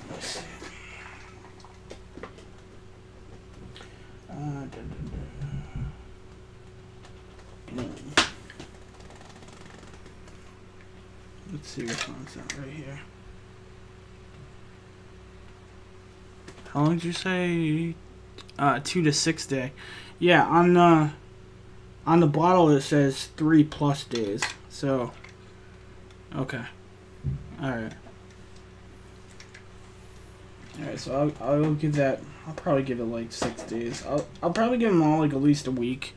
Let's see. Let's see which one's that right here. How long did you say? 2 to 6 day. Yeah, on the bottle it says 3+ days. So, okay, all right. Alright, so I'll give that. I'll probably give it like 6 days. I'll probably give them all like at least a week,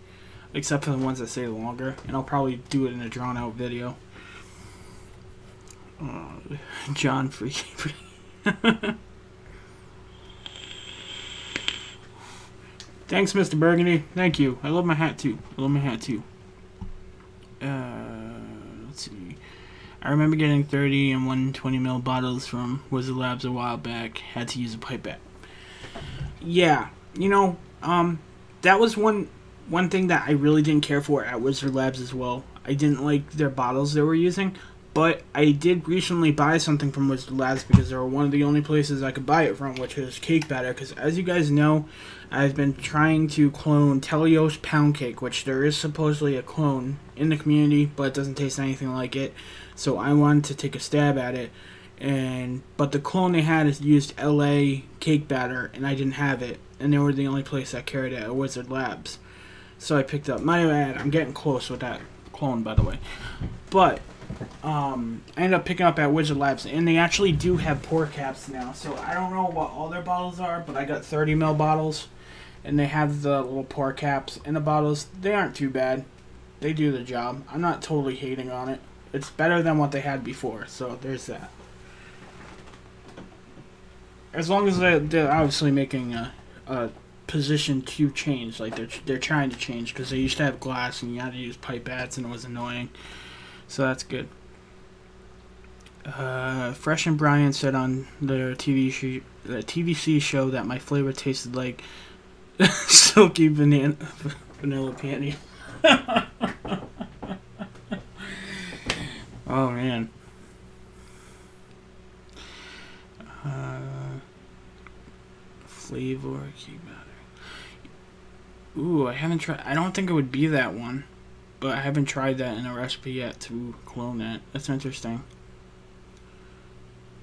except for the ones that say longer, and I'll probably do it in a drawn out video. John Free. Thanks, Mr. Burgundy. Thank you. I love my hat too. Let's see. I remember getting 30 and 120 ml bottles from Wizard Labs a while back. Had to use a pipette. Yeah, you know, that was one thing that I really didn't care for at Wizard Labs as well. I didn't like their bottles they were using, but I did recently buy something from Wizard Labs because they were one of the only places I could buy it from, which is cake batter. Because as you guys know, I've been trying to clone Telios Pound Cake, which there is supposedly a clone in the community, but it doesn't taste anything like it. So I wanted to take a stab at it, but the clone they had is used LA cake batter, and I didn't have it, and they were the only place that carried it at Wizard Labs. So I picked up. My bad, I'm getting close with that clone, by the way. But I ended up picking up at Wizard Labs, and they actually do have pour caps now. So I don't know what all their bottles are, but I got 30 ml bottles, and they have the little pour caps in the bottles. They aren't too bad. They do the job. I'm not totally hating on it. It's better than what they had before, so there's that. As long as they're obviously making a position to change, like they're trying to change, because they used to have glass and you had to use pipettes and it was annoying. So that's good. Fresh and Brian said on their TVC show that my flavor tasted like silky vanilla panty. Oh man. Flavor cake batter. Ooh, I haven't tried. I don't think it would be that one, but I haven't tried that in a recipe yet to clone that. That's interesting.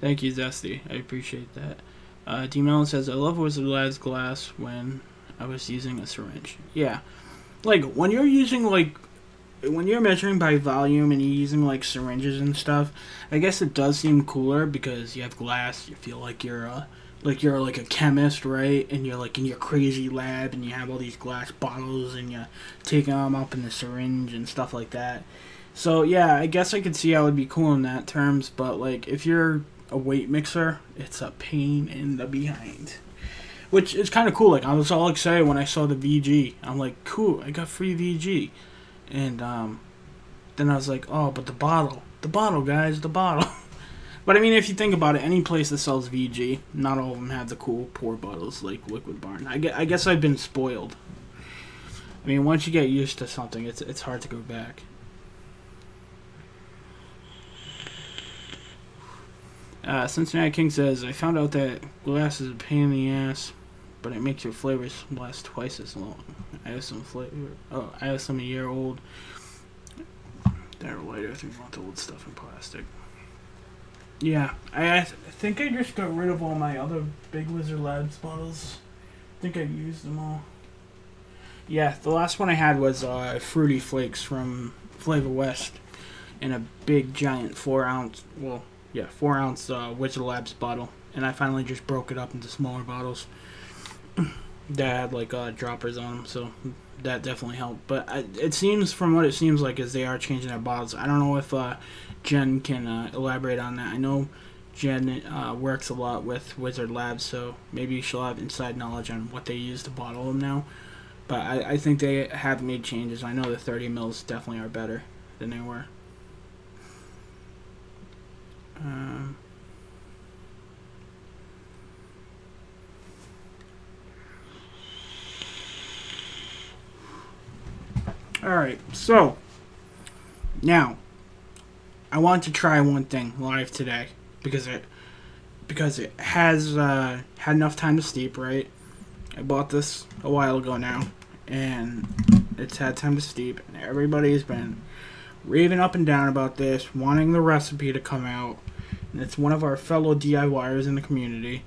Thank you, Zesty. I appreciate that. D Melon says, I love Wizard Labs glass when I was using a syringe. Yeah. Like, when you're using, like, when you're measuring by volume and you're using, like, syringes and stuff, I guess it does seem cooler because you have glass. You feel like you're like a chemist, right? And you're, like, in your crazy lab and you have all these glass bottles and you're taking them up in the syringe and stuff like that. So, yeah, I guess I could see how it would be cool in that terms, but, like, if you're a weight mixer, it's a pain in the behind. Which is kind of cool. Like, I was all excited when I saw the VG. I'm like, cool, I got free VG. And then I was like, oh, but the bottle, guys, the bottle. But I mean, if you think about it, any place that sells VG, not all of them have the cool pour bottles like Liquid Barn. I guess I've been spoiled. I mean, once you get used to something, it's hard to go back. Cincinnati King says, I found out that glass is a pain in the ass, but it makes your flavors last twice as long. I have some flavor. Oh, I have some a year old. That are lighter. I think I want the old stuff in plastic. Yeah, I think I just got rid of all my other Big Wizard Labs bottles. I think I used them all. Yeah, the last one I had was Fruity Flakes from Flavor West in a big giant 4 ounce, 4 ounce Wizard Labs bottle. And I finally just broke it up into smaller bottles that had like droppers on them, so that definitely helped. But it seems, from what it seems like, is they are changing their bottles. I don't know if Jen can elaborate on that. I know Jen works a lot with Wizard Labs, so maybe she'll have inside knowledge on what they use to bottle them now. But I think they have made changes. I know the 30 mils definitely are better than they were. Alright, so now I want to try one thing live today because it has had enough time to steep, right? I bought this a while ago now, and it's had time to steep, and everybody's been raving up and down about this, wanting the recipe to come out, and it's one of our fellow DIYers in the community,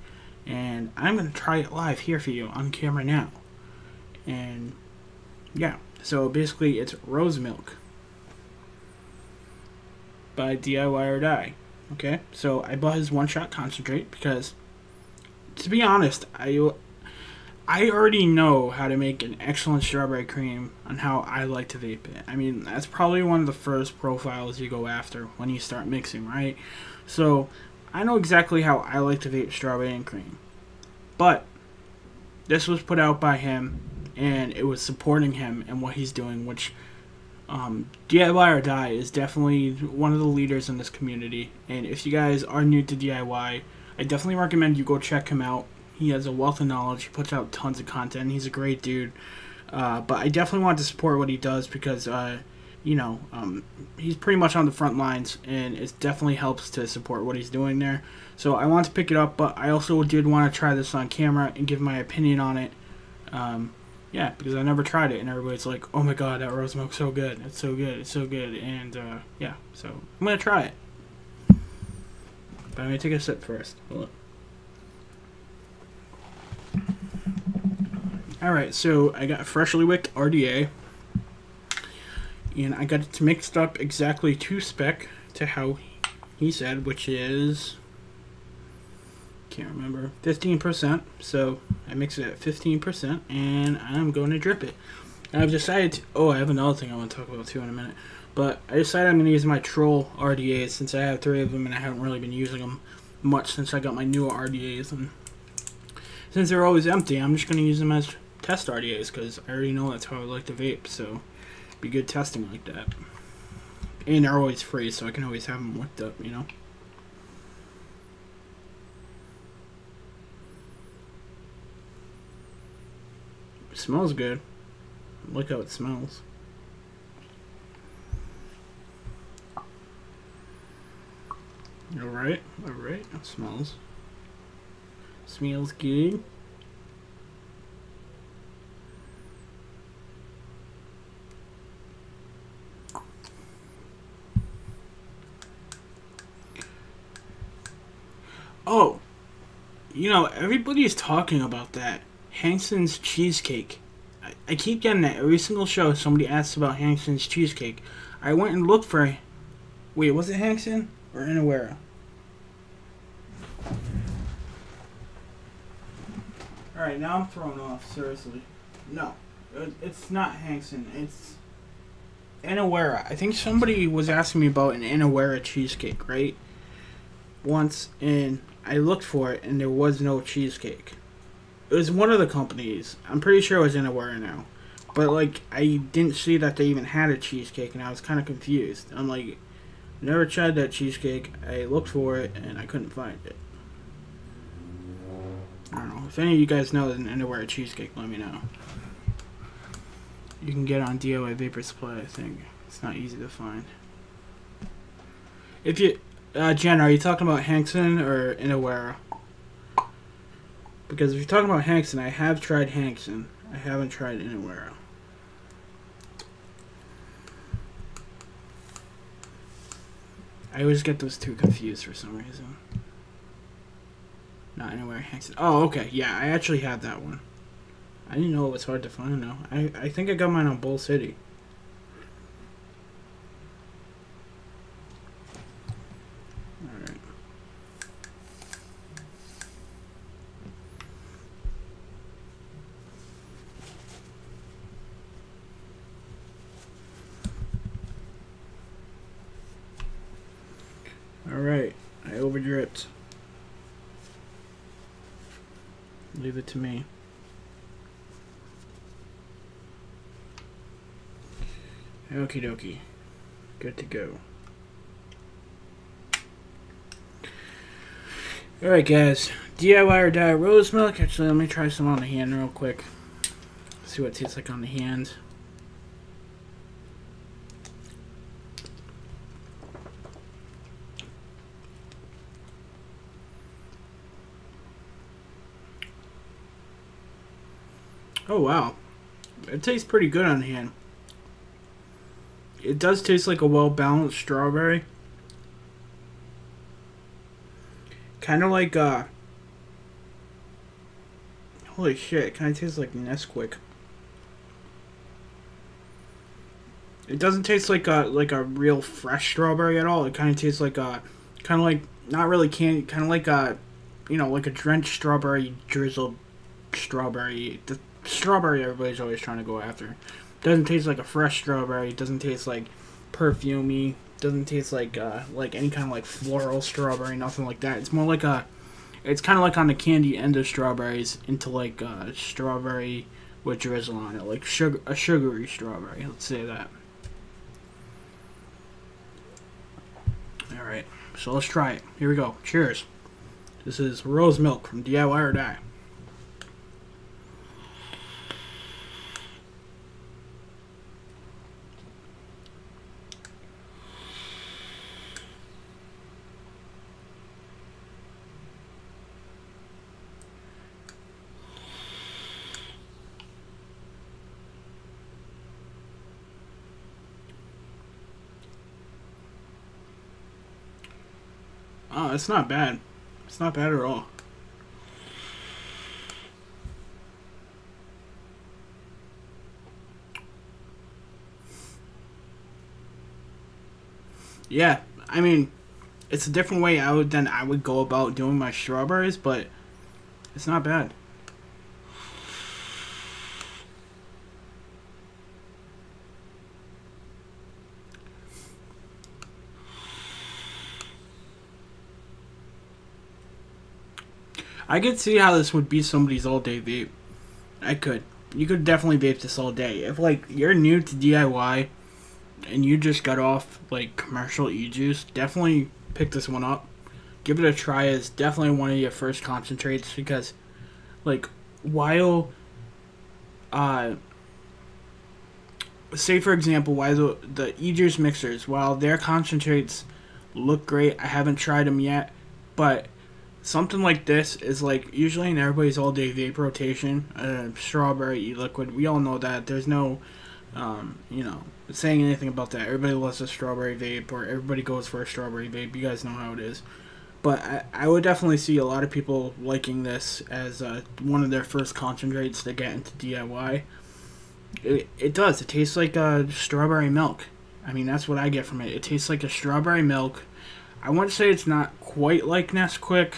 and I'm going to try it live here for you on camera now. And yeah, so basically it's Rose Milk by DIY or Die. Okay, so I bought his one-shot concentrate because, to be honest, I already know how to make an excellent strawberry cream on how I like to vape it. I mean, that's probably one of the first profiles you go after when you start mixing, right? So I know exactly how I like to vape strawberry and cream. But this was put out by him, and it was supporting him and what he's doing, which DIY or Die is definitely one of the leaders in this community. And if you guys are new to DIY, I definitely recommend you go check him out. He has a wealth of knowledge. He puts out tons of content. He's a great dude. But I definitely want to support what he does because, he's pretty much on the front lines, and it definitely helps to support what he's doing there. So I want to pick it up, but I also did want to try this on camera and give my opinion on it. Yeah, because I never tried it, and everybody's like, oh my god, that rose milk's so good. It's so good. It's so good. And, yeah, so I'm going to try it. But I'm going to take a sip first. Hold up. Alright, so I got freshly wicked RDA, and I got it mixed up exactly to spec to how he said, which is, can't remember, 15%. So I mix it at 15%, and I'm going to drip it. And I've decided to, I have another thing I want to talk about too in a minute, but I decided I'm going to use my Troll RDAs since I have 3 of them, and I haven't really been using them much since I got my newer RDAs. And since they're always empty, I'm just going to use them as test RDAs because I already know that's how I like to vape, so be good testing like that. And they're always free, so I can always have them looked up, you know. It smells good. Look how it smells. Alright, alright, it smells good. Oh, everybody's talking about that Hankson's cheesecake. I keep getting that every single show. Somebody asks about Hankson's cheesecake. I went and looked for. Wait, was it Hankson or Inawera? All right, now I'm thrown off. Seriously, no, it's not Hankson. It's Inawera. I think somebody was asking me about an Inawera cheesecake, right? Once, and I looked for it, and there was no cheesecake. It was one of the companies. I'm pretty sure it was Inawera now. But, like, I didn't see that they even had a cheesecake, and I was kind of confused. I'm like, never tried that cheesecake. I looked for it, and I couldn't find it. I don't know. If any of you guys know an Inawera cheesecake, let me know. You can get it on DIY Vapor Supply, I think. It's not easy to find. If Jen, are you talking about Hankson or Inawera? Because if you're talking about Hankson, I have tried Hankson. I haven't tried Inawera. I always get those two confused for some reason. Not Inawera, Hankson. Oh, okay. Yeah, I actually had that one. I didn't know it was hard to find, though. I think I got mine on Bull City. Alright. Alright. I overdripped. Leave it to me. Okie dokie. Good to go. Alright guys, DIY or die rose milk. Actually, let me try some on the hand real quick. See what it tastes like on the hand. Oh wow, it tastes pretty good on the hand. It does taste like a well-balanced strawberry. Kind of like, holy shit, it kind of tastes like Nesquik. It doesn't taste like a real fresh strawberry at all. It kind of tastes like not really candy, kind of like you know, like a drenched strawberry, drizzled strawberry. The strawberry everybody's always trying to go after. Doesn't taste like a fresh strawberry. Doesn't taste like perfumey. Doesn't taste like any kind of like floral strawberry. Nothing like that. It's more like it's kind of like on the candy end of strawberries into like strawberry with drizzle on it, like a sugary strawberry. Let's say that. All right, so let's try it. Here we go. Cheers. This is rose milk from DIY or Die. Oh, it's not bad. It's not bad at all. Yeah, I mean, it's a different way I would go about doing my strawberries, but it's not bad. I could see how this would be somebody's all-day vape. I could. You could definitely vape this all day. If, like, you're new to DIY and you just got off, like, commercial Ejuice, definitely pick this one up. Give it a try. It's definitely one of your first concentrates because, like, while, say, for example, while the Ejuice mixers, while their concentrates look great, I haven't tried them yet, but something like this is like usually in everybody's all-day vape rotation. Strawberry e-liquid, we all know that. There's no, you know, saying anything about that. Everybody loves a strawberry vape, or everybody goes for a strawberry vape. You guys know how it is. But I would definitely see a lot of people liking this as one of their first concentrates to get into DIY. It does. It tastes like strawberry milk. I mean, that's what I get from it. It tastes like a strawberry milk. I wouldn't say it's not quite like Nesquik,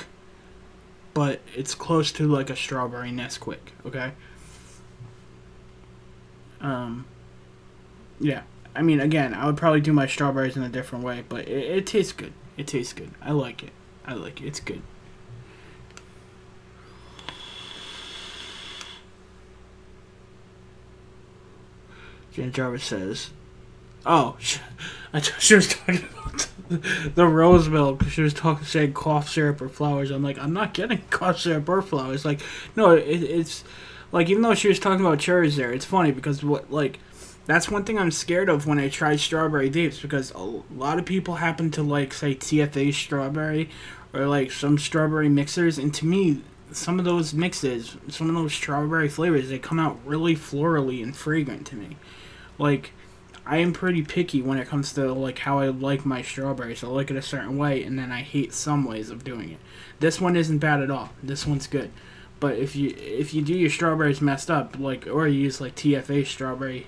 but it's close to like a strawberry Nesquik, okay? Yeah. I mean, again, I would probably do my strawberries in a different way, but it tastes good. It tastes good. I like it. I like it. It's good. Jan Jarvis says, oh, I thought she was talking about the rose milk. She was saying cough syrup or flowers. I'm like, I'm not getting cough syrup or flowers. Like, no, it's like, even though she was talking about cherries there, it's funny because what, like, That's one thing I'm scared of when I try strawberry vapes, because a lot of people happen to like, say, TFA strawberry or like some strawberry mixers, and to me, some of those mixes, some of those strawberry flavors, they come out really florally and fragrant to me. Like, I am pretty picky when it comes to like how I like my strawberries. I like it a certain way, and then I hate some ways of doing it. This one isn't bad at all. This one's good. But if you do your strawberries messed up, like, or you use like TFA strawberry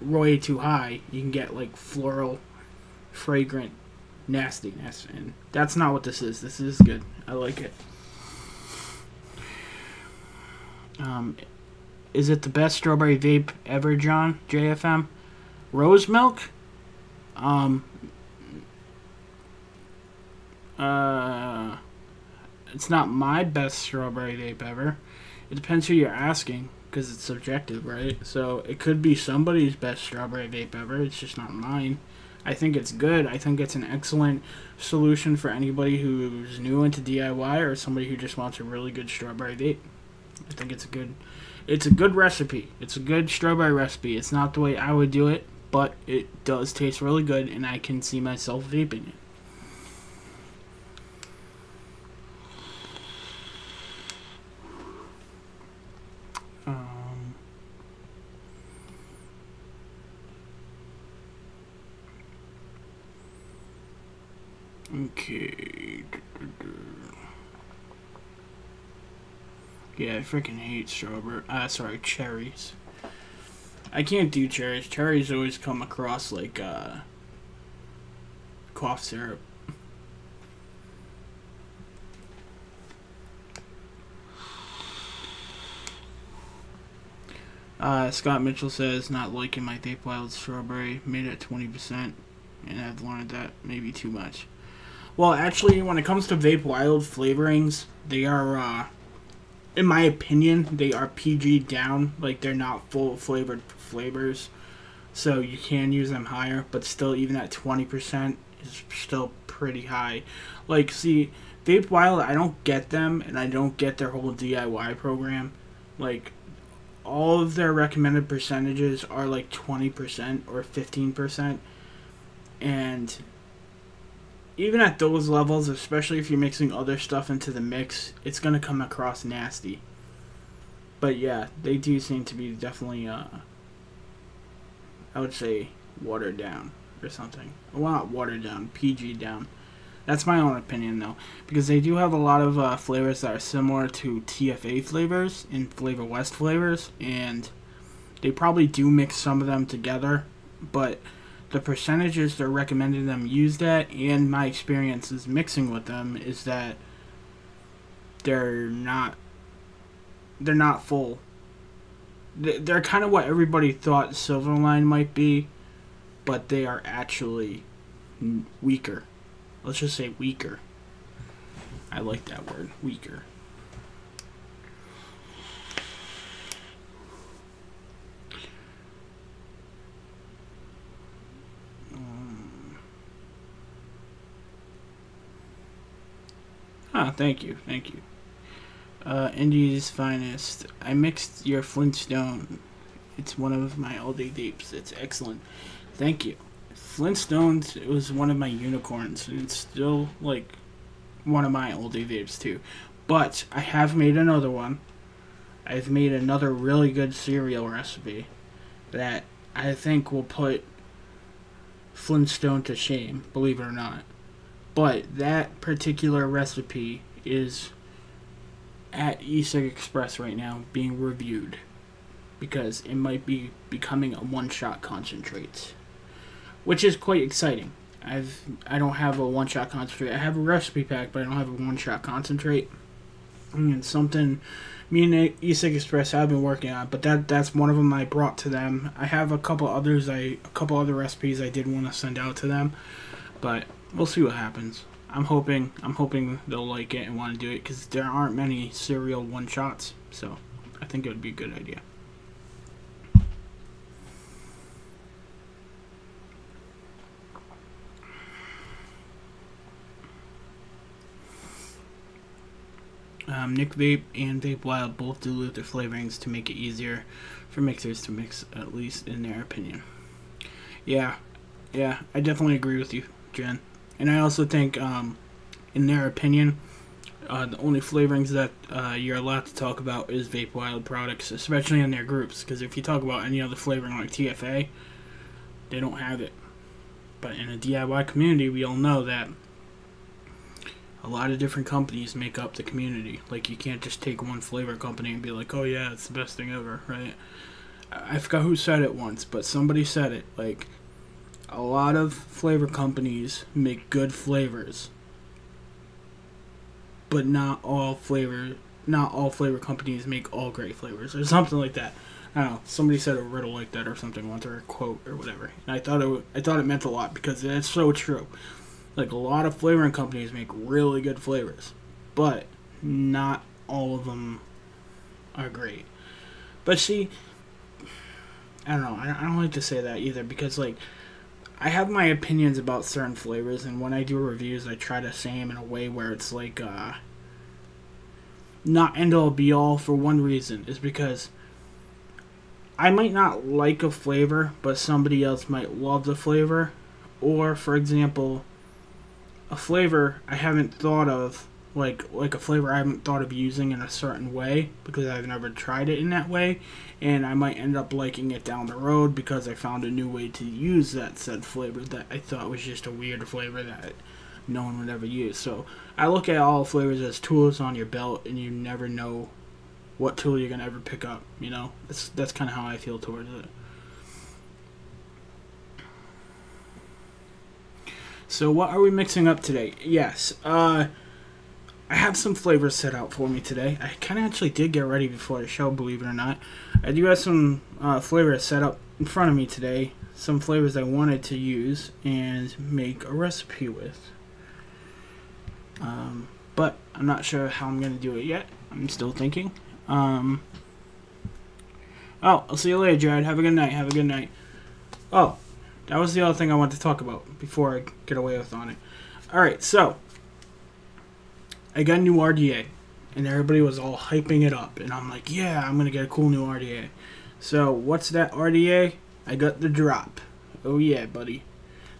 way too high, you can get like floral, fragrant nastiness, and that's not what this is. This is good. I like it. Is it the best strawberry vape ever, John? JFM? Rose milk? It's not my best strawberry vape ever. It depends who you're asking, because it's subjective, right? So it could be somebody's best strawberry vape ever. It's just not mine. I think it's good. I think it's an excellent solution for anybody who's new into DIY or somebody who just wants a really good strawberry vape. I think it's a good recipe. It's a good strawberry recipe. It's not the way I would do it, but it does taste really good, and I can see myself vaping it. Okay. Yeah, I freaking hate cherries. I can't do cherries. Cherries always come across like cough syrup. Scott Mitchell says, not liking my Vape Wild strawberry, made it 20%, and I've learned that maybe too much. Well, actually, when it comes to Vape Wild flavorings, they are, in my opinion, they are PG down. Like, they're not full flavored flavors, so you can use them higher, but still, even at 20% is still pretty high. Like, see, Vape Wild, I don't get them, and I don't get their whole DIY program. Like, all of their recommended percentages are like 20% or 15%, and even at those levels, especially if you're mixing other stuff into the mix, it's going to come across nasty. But yeah, they do seem to be definitely, I would say, watered down or something. Well, not watered down, PG down. That's my own opinion, though, because they do have a lot of flavors that are similar to TFA flavors and Flavor West flavors, and they probably do mix some of them together, but the percentages they're recommending them used at, and my experiences mixing with them, is that they're not full. They're kind of what everybody thought Silverline might be, but they are actually weaker. Let's just say weaker. I like that word, weaker. Thank you. Indy's Finest. I mixed your Flintstone. It's one of my all-day vapes. It's excellent. Thank you. Flintstones, it was one of my unicorns, and it's still, like, one of my all-day vapes, too. But I have made another one. I've made another really good cereal recipe that I think will put Flintstone to shame, believe it or not. But that particular recipe is at eCig Express right now being reviewed, because it might be becoming a one-shot concentrate, which is quite exciting. I don't have a one-shot concentrate. I have a recipe pack, but I don't have a one-shot concentrate. And it's something me and eCig Express have been working on, but that's one of them I brought to them. I have a couple other recipes I did want to send out to them, but we'll see what happens. I'm hoping they'll like it and want to do it, because there aren't many cereal one-shots, so I think it would be a good idea. Nick Vape and Vape Wild both dilute their flavorings to make it easier for mixers to mix, at least in their opinion. Yeah, I definitely agree with you, Jen. And I also think, in their opinion, the only flavorings that you're allowed to talk about is Vape Wild products, especially in their groups. Because if you talk about any other flavoring like TFA, they don't have it. But in a DIY community, we all know that a lot of different companies make up the community. Like, you can't just take one flavor company and be like, oh yeah, it's the best thing ever, right? I forgot who said it once, but somebody said it. Like, a lot of flavor companies make good flavors, but not all flavor companies make all great flavors, or something like that. I don't know. Somebody said a riddle like that or something once, or a quote or whatever. And I thought it meant a lot, because it's so true. Like, a lot of flavoring companies make really good flavors, but not all of them are great. But see, I don't know. I don't like to say that either, because, like, I have my opinions about certain flavors, and when I do reviews, I try to say them in a way where it's like, not end all be all, for one reason, is because I might not like a flavor, but somebody else might love the flavor. Or, for example, a flavor I haven't thought of, like a flavor I haven't thought of using in a certain way, because I've never tried it in that way, and I might end up liking it down the road because I found a new way to use that said flavor that I thought was just a weird flavor that no one would ever use. So I look at all flavors as tools on your belt, and you never know what tool you're gonna ever pick up. You know, that's kind of how I feel towards it. So what are we mixing up today? Yes, I have some flavors set out for me today. I kind of actually did get ready before the show, believe it or not. I do have some flavors set up in front of me today. Some flavors I wanted to use and make a recipe with. But I'm not sure how I'm going to do it yet. I'm still thinking. Oh, I'll see you later, Jared. Have a good night. Have a good night. Oh, that was the other thing I wanted to talk about before I get away with on it. Alright, so I got a new RDA, and everybody was all hyping it up, and I'm like, yeah, I'm gonna get a cool new RDA. So what's that RDA? I got the drop. Oh yeah, buddy.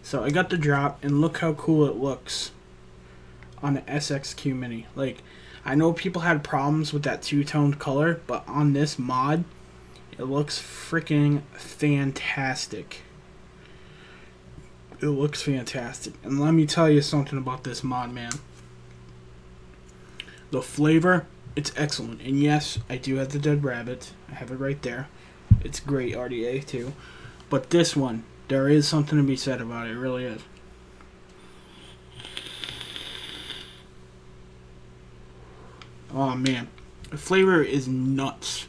So I got the drop, and look how cool it looks on the SXQ Mini. Like, I know people had problems with that two-toned color, but on this mod, it looks freaking fantastic. It looks fantastic. And let me tell you something about this mod, man. The flavor, it's excellent. And yes, I do have the Dead Rabbit. I have it right there. It's great RDA too. But this one, there is something to be said about it. It really is. Oh man, the flavor is nuts.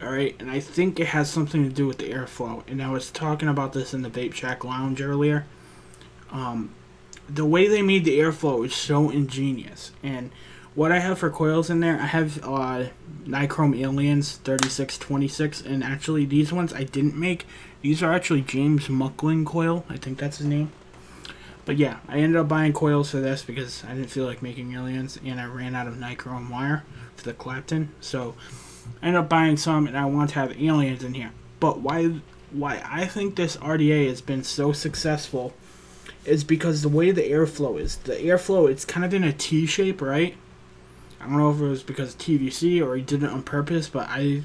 Alright, and I think it has something to do with the airflow. And I was talking about this in the Vape Shack Lounge earlier. The way they made the airflow is so ingenious. And what I have for coils in there, I have Nichrome Aliens 3626. And actually, these ones I didn't make. These are actually James Muckling coil. I think that's his name. But yeah, I ended up buying coils for this because I didn't feel like making aliens. And I ran out of Nichrome wire for the Clapton. So I ended up buying some, and I want to have aliens in here. But why I think this RDA has been so successful is because the way the airflow is. The airflow, it's kind of in a T shape, right? I don't know if it was because of TVC or he did it on purpose, but I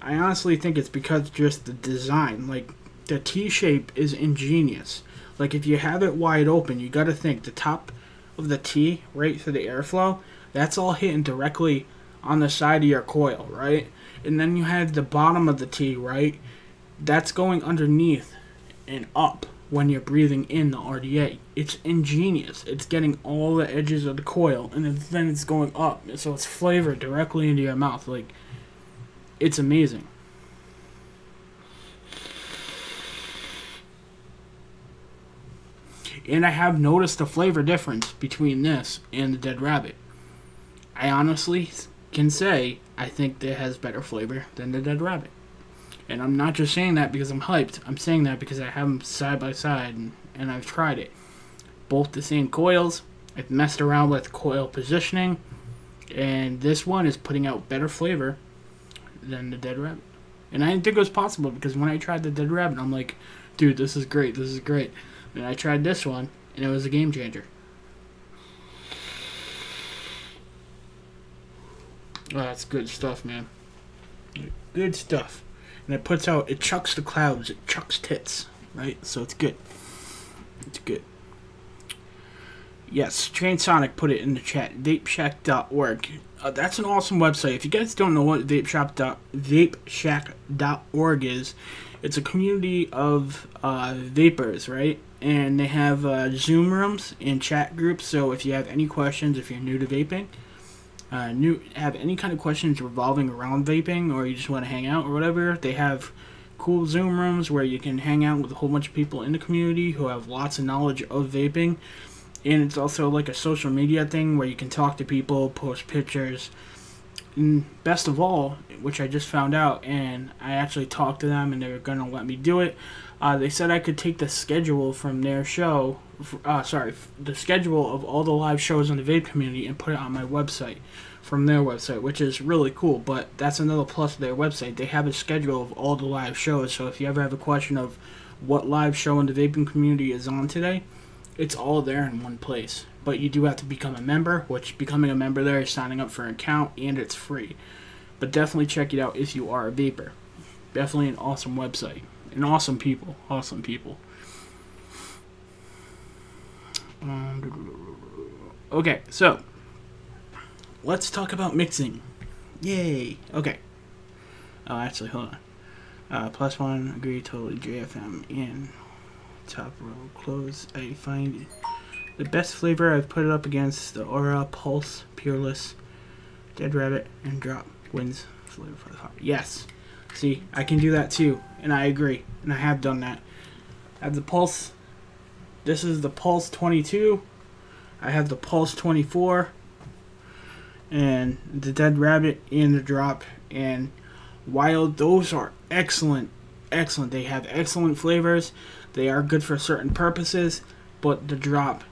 honestly think it's because just the design. Like, the T shape is ingenious. Like, if you have it wide open, you got to think the top of the T, right, for the airflow, that's all hitting directly on the side of your coil, right? And then you have the bottom of the T, right? That's going underneath and up when you're breathing in the RDA. It's ingenious. It's getting all the edges of the coil, and then it's going up. So it's flavored directly into your mouth. Like, it's amazing. And I have noticed a flavor difference between this and the Dead Rabbit. I honestly can say I think it has better flavor than the Dead Rabbit. And I'm not just saying that because I'm hyped. I'm saying that because I have them side by side and I've tried it. Both the same coils. I've messed around with coil positioning. And this one is putting out better flavor than the Dead Rabbit. And I didn't think it was possible because when I tried the Dead Rabbit, I'm like, dude, this is great, this is great. And I tried this one, and it was a game changer. Oh, that's good stuff, man. Good stuff. And it puts out, it chucks the clouds, it chucks tits, right? So it's good. It's good. Yes, Transonic put it in the chat. Vapeshack.org. That's an awesome website. If you guys don't know what Vapeshack.org is, it's a community of vapors, right? And they have Zoom rooms and chat groups. So if you have any questions, if you're new to vaping, have any kind of questions revolving around vaping, or you just want to hang out or whatever, they have cool Zoom rooms where you can hang out with a whole bunch of people in the community who have lots of knowledge of vaping. And it's also like a social media thing where you can talk to people, post pictures. And best of all, which I just found out, and I actually talked to them and they were going to let me do it, they said I could take the schedule from their show, the schedule of all the live shows in the vape community and put it on my website from their website, which is really cool. But that's another plus of their website. They have a schedule of all the live shows, so if you ever have a question of what live show in the vaping community is on today, it's all there in one place. But you do have to become a member, which becoming a member there is signing up for an account, and it's free. But definitely check it out if you are a vapor. Definitely an awesome website. And awesome people. Awesome people. Okay, so let's talk about mixing. Yay. Okay. Oh, actually, hold on. Plus one, agree, totally, JFM, and top row, close. I find the best flavor. I've put it up against the Aura, Pulse, Peerless, Dead Rabbit, and Drop. Wins flavor for the heart. Yes. See, I can do that too, and I agree, and I have done that. I have the Pulse. This is the Pulse 22. I have the Pulse 24, and the Dead Rabbit and the Drop. And while those are excellent, they have excellent flavors. They are good for certain purposes, but the Drop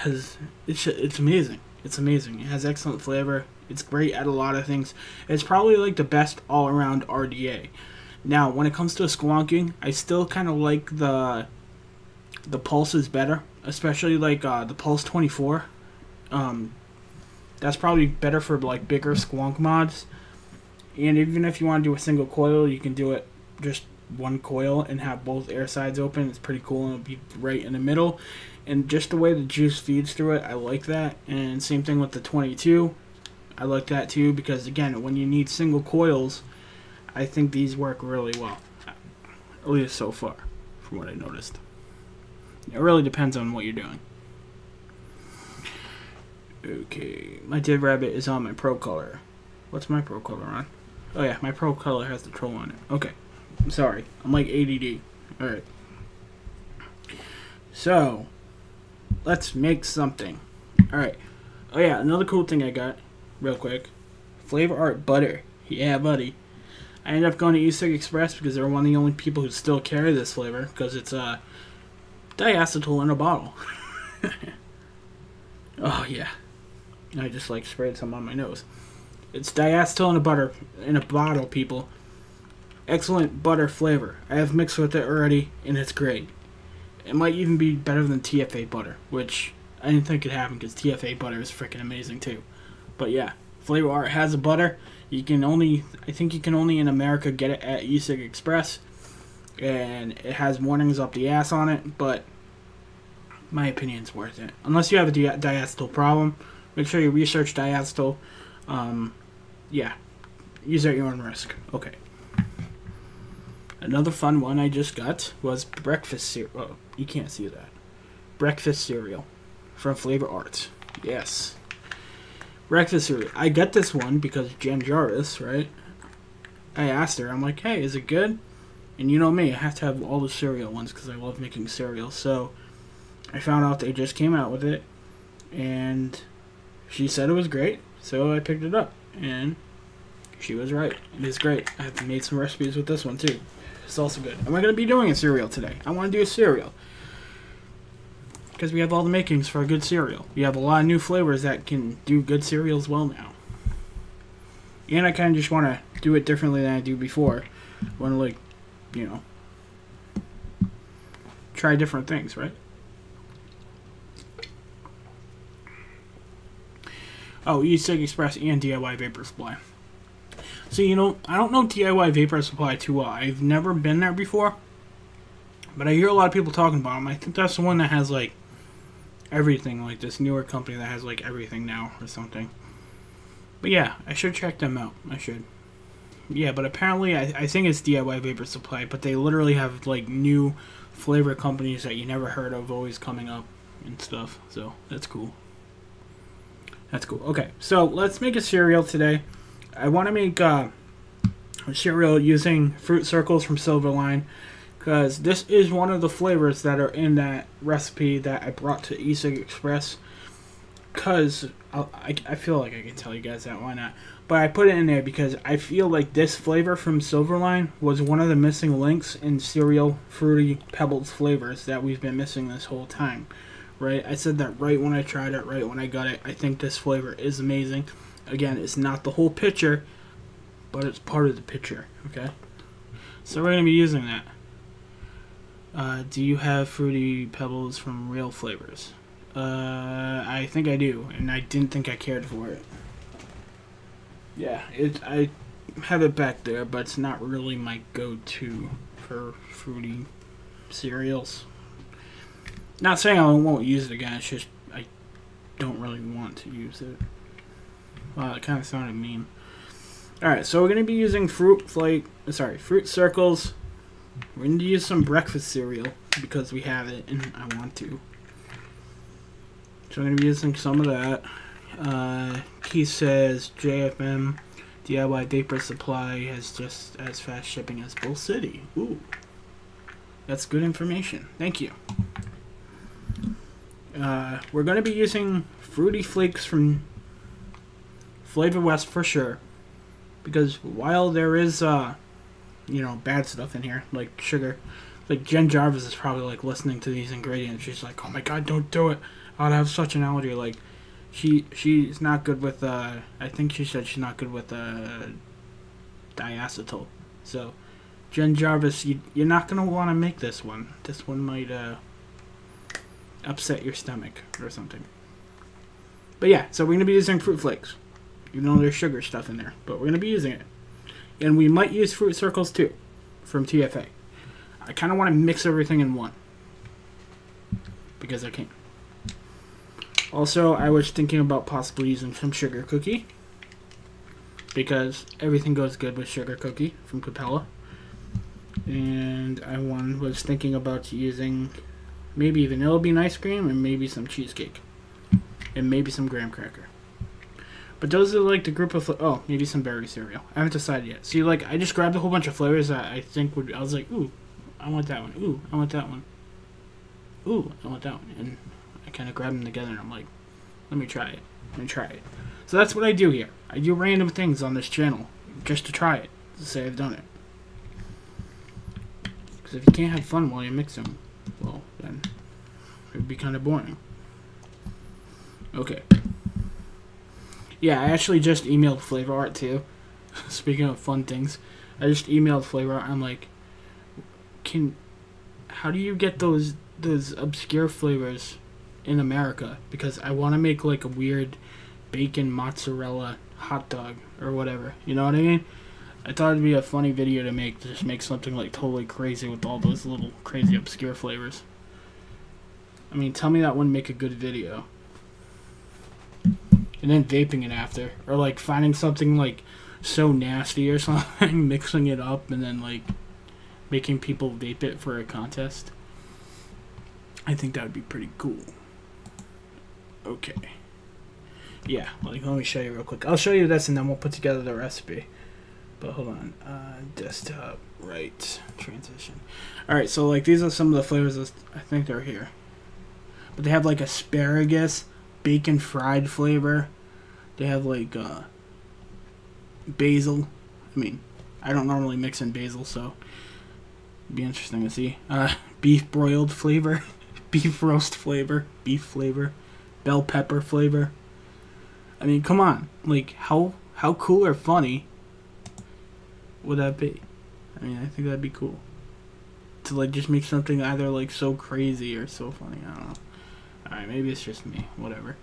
has, it's amazing. It's amazing. It has excellent flavor. It's great at a lot of things. It's probably like the best all-around RDA. Now, when it comes to squonking, I still kind of like the Pulses better, especially like the Pulse 24. That's probably better for like bigger squonk mods. And even if you want to do a single coil, you can do it just one coil and have both air sides open. It's pretty cool, and it'll be right in the middle. And just the way the juice feeds through it, I like that. And same thing with the 22. I like that too, because again, when you need single coils, I think these work really well. At least so far, from what I noticed. It really depends on what you're doing. Okay, my Dead Rabbit is on my Pro Color. What's my Pro Color on? Oh yeah, my Pro Color has the troll on it. Okay, I'm sorry. I'm like ADD. Alright. So, let's make something. Alright. Oh yeah, another cool thing I got, real quick. Flavor Art Butter. Yeah, buddy. I ended up going to E-Cig Express because they're one of the only people who still carry this flavor, because it's diacetyl in a bottle. Oh yeah. I just like sprayed some on my nose. It's diacetyl in a bottle, people. Excellent butter flavor. I have mixed with it already, and it's great. It might even be better than TFA butter, which I didn't think could happen because TFA butter is freaking amazing too. But yeah, Flavor Art has a butter. I think you can only in America get it at E-Cig Express, and it has warnings up the ass on it, but my opinion's worth it. Unless you have a diacetyl problem, make sure you research diacetyl. Yeah, use at your own risk. Okay. Another fun one I just got was breakfast cereal. Oh, you can't see that. Breakfast cereal from Flavor Art. Yes. Breakfast cereal. I got this one because Jen Jarvis, right? I asked her, I'm like, hey, is it good? And you know me, I have to have all the cereal ones because I love making cereal. So I found out they just came out with it, and she said it was great, so I picked it up, and she was right. It is great. I've made some recipes with this one too. It's also good. Am I going to be doing a cereal today? I want to do a cereal, because we have all the makings for a good cereal. We have a lot of new flavors that can do good cereals well now. And I kind of just want to do it differently than I do before. I want to, like, you know, try different things, right? Oh, e-cig express and DIY vapor supply. So, you know, I don't know DIY vapor supply too well. I've never been there before, but I hear a lot of people talking about them. I think that's the one that has, like, everything, like this newer company that has, like, everything now or something. But yeah, I should check them out. I should. Yeah, but apparently I think it's DIY vapor supply, but they literally have, like, new flavor companies that you never heard of always coming up and stuff. So that's cool. That's cool. Okay, so let's make a cereal today. I want to make a cereal using fruit circles from Silverline, because this is one of the flavors that are in that recipe that I brought to e-cig Express. Because I feel like I can tell you guys that, why not? But I put it in there because I feel like this flavor from Silverline was one of the missing links in cereal Fruity Pebbles flavors that we've been missing this whole time. Right? I said that right when I tried it, right when I got it. I think this flavor is amazing. Again, it's not the whole picture, but it's part of the picture. Okay? So we're going to be using that. Do you have Fruity Pebbles from Real Flavors? I think I do, and I didn't think I cared for it. Yeah, I have it back there, but it's not really my go-to for fruity cereals. Not saying I won't use it again, it's just I don't really want to use it. Wow, that kind of sounded mean. Alright, so we're going to be using fruit circles. We're going to use some breakfast cereal because we have it and I want to. So I'm going to be using some of that. He says JFM DIY Vapor Supply has just as fast shipping as Bull City. Ooh. That's good information. Thank you. We're going to be using Fruity Flakes from Flavor West for sure. Because while there is, you know, bad stuff in here, like sugar, like Jen Jarvis is probably like listening to these ingredients. She's like, oh my god, don't do it. I'd have such an allergy. Like, she's not good with, I think she said she's not good with, diacetyl. So, Jen Jarvis, you're not going to want to make this one. This one might, upset your stomach or something. But yeah, so we're going to be using Fruit Flakes. Even though there's sugar stuff in there. But we're going to be using it. And we might use Fruit Circles too. From TFA. I kind of want to mix everything in one. Because I can. Also, I was thinking about possibly using some sugar cookie. Because everything goes good with sugar cookie from Capella. And I was thinking about using maybe vanilla bean ice cream and maybe some cheesecake. And maybe some graham cracker. But those are like the group of, oh, maybe some berry cereal. I haven't decided yet. See, like, I just grabbed a whole bunch of flavors that I think would, I was like, ooh, I want that one. Ooh, I want that one. Ooh, I want that one. And I kind of grabbed them together and I'm like, let me try it. Let me try it. So that's what I do here. I do random things on this channel just to try it. To say I've done it. Because if you can't have fun while you mix them, well, then it would be kind of boring. Okay. Yeah, I actually just emailed Flavor Art too. Speaking of fun things, I just emailed Flavor Art. I'm like, how do you get those obscure flavors in America? Because I want to make like a weird bacon mozzarella hot dog or whatever. You know what I mean? I thought it'd be a funny video to make. To just make something like totally crazy with all those little crazy obscure flavors. I mean, tell me that wouldn't make a good video. And then vaping it after. Or like finding something like so nasty or something, mixing it up and then like making people vape it for a contest. I think that would be pretty cool. Okay. Yeah, like let me show you real quick. I'll show you this and then we'll put together the recipe. But hold on. Desktop, right, transition. Alright, so like these are some of the flavors I think they're here. But they have like asparagus, bacon fried flavor. They have like basil. I mean, I don't normally mix in basil, so it'd be interesting to see. Beef broiled flavor, beef roast flavor, beef flavor, bell pepper flavor. I mean, come on. Like how How cool or funny would that be? I mean, I think that'd be cool. To like just make something either like so crazy or so funny. I don't know. Alright, maybe it's just me. Whatever.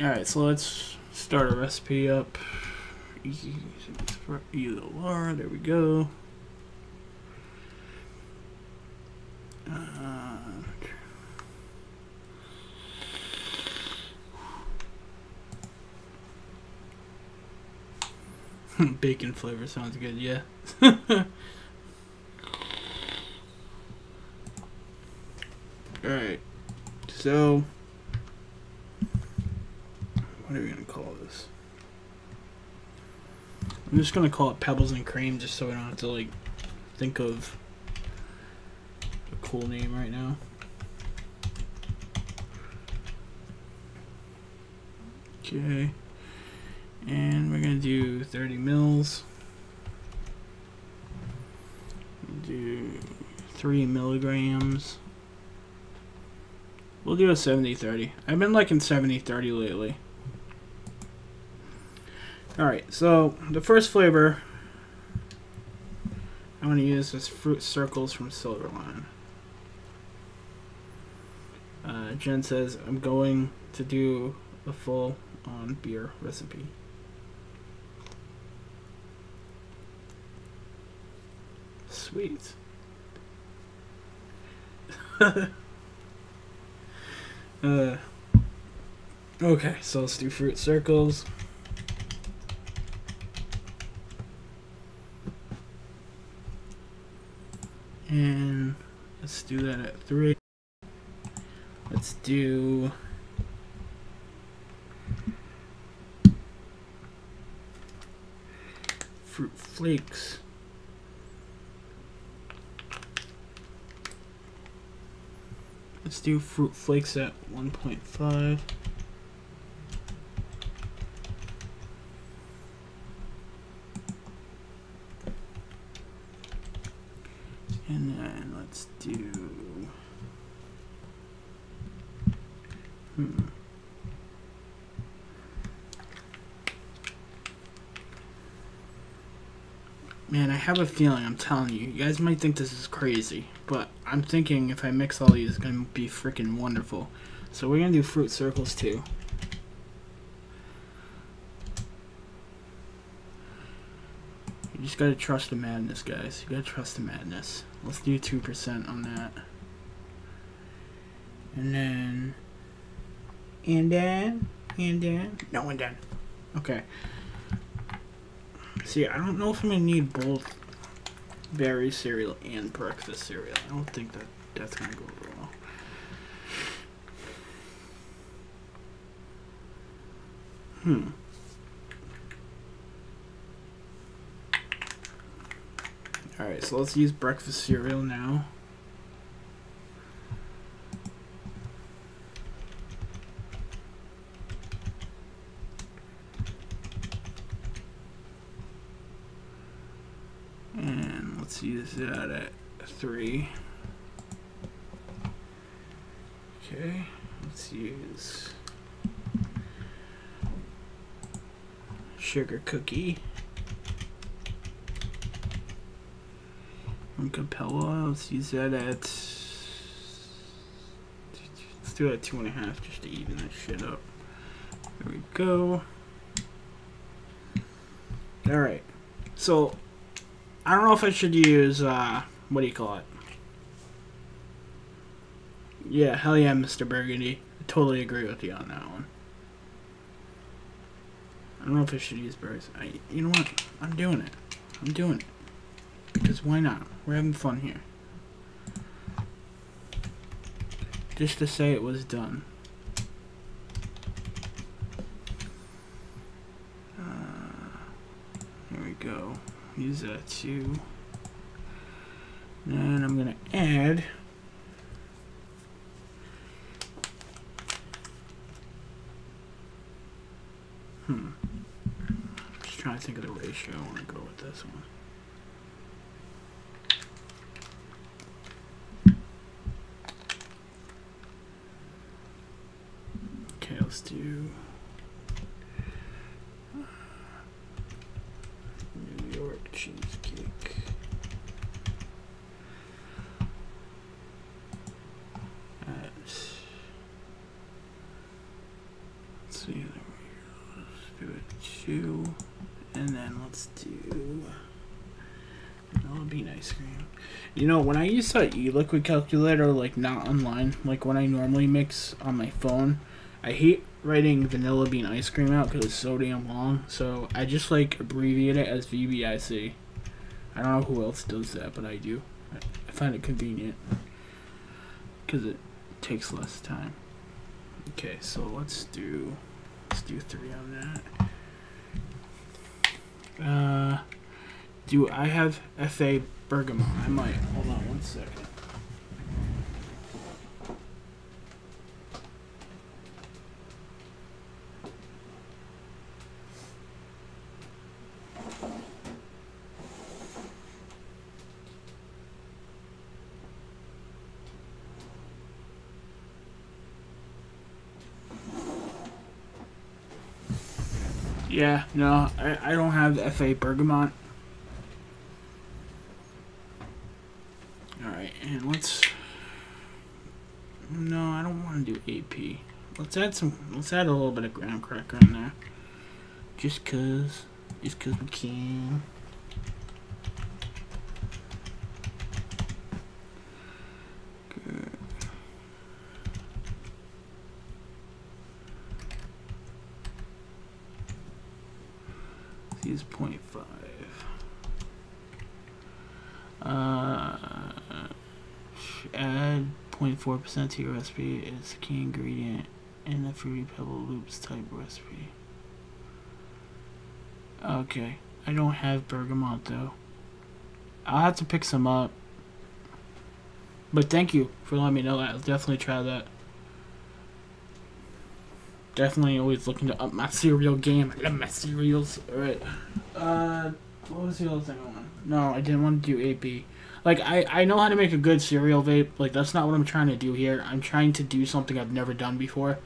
Alright, so let's start a recipe up. Either Laura, there we go. Bacon flavor sounds good, yeah. Alright, so what are we gonna call this? I'm just gonna call it Pebbles and Cream just so I don't have to like think of a cool name right now. Okay, and we're gonna do 30 mils. Do 3 milligrams. We'll do a 70-30. I've been liking 70-30 lately. Alright, so the first flavor I want to use is Fruit Circles from Silverline. Jen says, I'm going to do a full on beer recipe. Sweet. Okay, so let's do Fruit Circles. And let's do that at 3. Let's do Fruit Flakes. Let's do Fruit Flakes at 1.5. And then let's do Man, I have a feeling, I'm telling you, you guys might think this is crazy, but I'm thinking if I mix all these, it's going to be freaking wonderful. So we're going to do Fruit Circles too. You just got to trust the madness, guys. You got to trust the madness. Let's do 2% on that. And then... No, and then. Okay. See, I don't know if I'm going to need both berry cereal and breakfast cereal. I don't think that's going to go well. Alright, so let's use breakfast cereal now. And let's use that at 3. Okay, let's use sugar cookie from Capella. Let's use that at, let's do it at 2.5 just to even that shit up. There we go. Alright, so I don't know if I should use, what do you call it? Yeah, hell yeah, Mr. Burgundy. I totally agree with you on that one. I don't know if I should use berries. You know what? I'm doing it. I'm doing it. Because why not? We're having fun here. Just to say it was done. There we go. Use that too. And I'm going to add just trying to think of the ratio. I want to go with this one. Okay, let's do cheesecake. Let's see. Let's do it 2, and then let's do vanilla bean ice cream. You know, when I use that e-liquid calculator, like not online, like when I normally mix on my phone, I hate writing vanilla bean ice cream out because it's so damn long. So I just like abbreviate it as VBIC. I don't know who else does that, but I do. I find it convenient because it takes less time. Okay, so let's do 3 on that. Do I have FA bergamot? I might. Hold on 1 second. Yeah, no, I don't have FA bergamot. Alright, and let's... No, I don't want to do AP. Let's add a little bit of graham cracker in there. Just cause we can. Good. Use 0.5. Add 0.4% to your recipe. It's a key ingredient in the Fruity Pebble Loops type recipe. Okay, I don't have bergamot though. I'll have to pick some up. But thank you for letting me know that. I'll definitely try that. Definitely always looking to up my cereal game. I love my cereals. Alright. What was the other thing I wanted? No, I didn't want to do AP. Like, I know how to make a good cereal vape. Like, that's not what I'm trying to do here. I'm trying to do something I've never done before.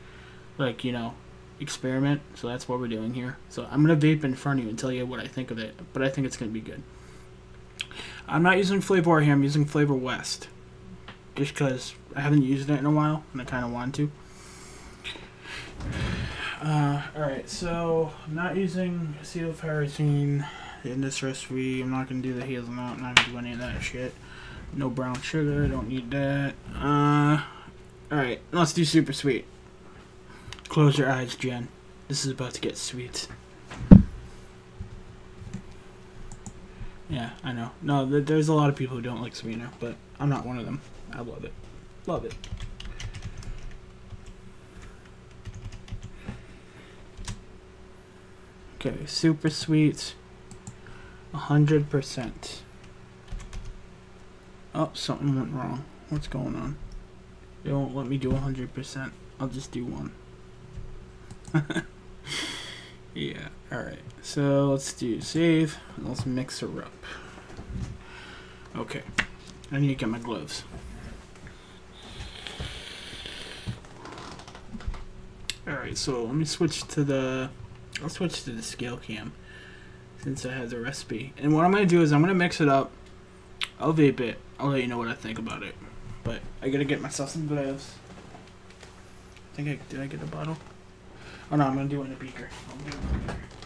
Like, you know, experiment. So that's what we're doing here. So I'm going to vape in front of you and tell you what I think of it. But I think it's going to be good. I'm not using Flavor here. I'm using Flavor West. Just because I haven't used it in a while. And I kind of want to. Alright, so I'm not using acetylpyrazine in this recipe. I'm not going to do the hazelnut. I'm not going to do any of that shit. No brown sugar. Don't need that. Alright, let's do super sweet. Close your eyes, Jen. This is about to get sweet. Yeah, I know. No, there's a lot of people who don't like sweetener, but I'm not one of them. I love it. Love it. Okay, super sweet, 100%. Oh, something went wrong. What's going on? They won't let me do 100%. I'll just do 1. Yeah, alright. So let's do save. Let's mix her up. Okay. I need to get my gloves. Alright, so let me switch to the... I'll switch to the scale cam since I have the recipe. And what I'm going to do is I'm going to mix it up. I'll vape it. I'll let you know what I think about it. But I got to get myself some gloves. Did I get a bottle? Oh no, I'm going to do it in a beaker.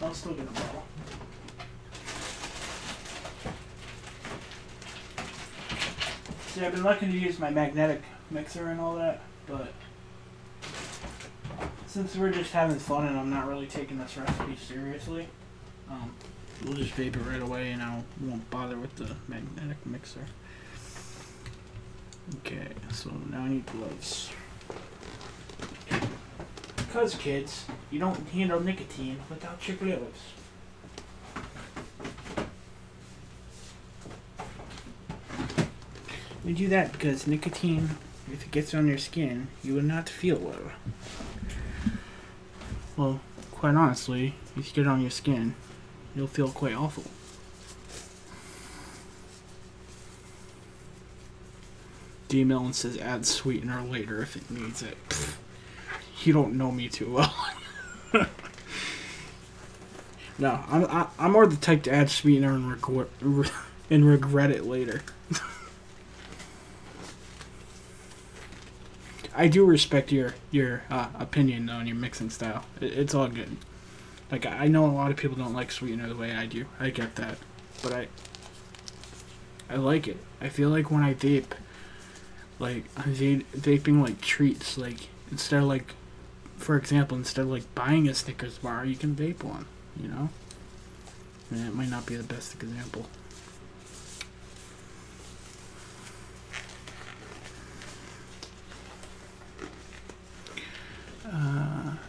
I'll still get a bottle. See, I've been looking to use my magnetic mixer and all that, but since we're just having fun and I'm not really taking this recipe seriously, we'll just vape it right away and I won't bother with the magnetic mixer. Okay, so now I need gloves. Because kids, you don't handle nicotine without your gloves. We do that because nicotine, if it gets on your skin, you will not feel well. Well, quite honestly, if you get it on your skin, you'll feel quite awful. D. Millen says add sweetener later if it needs it. Pfft, you don't know me too well. No, I'm more the type to add sweetener and regret it later. I do respect your opinion though, and your mixing style. It's all good. Like, I know a lot of people don't like sweetener the way I do. I get that, but I like it. I feel like when I vape, like I'm vaping like treats. Like instead of like, for example, instead of like buying a Snickers bar, you can vape one. You know, and it might not be the best example.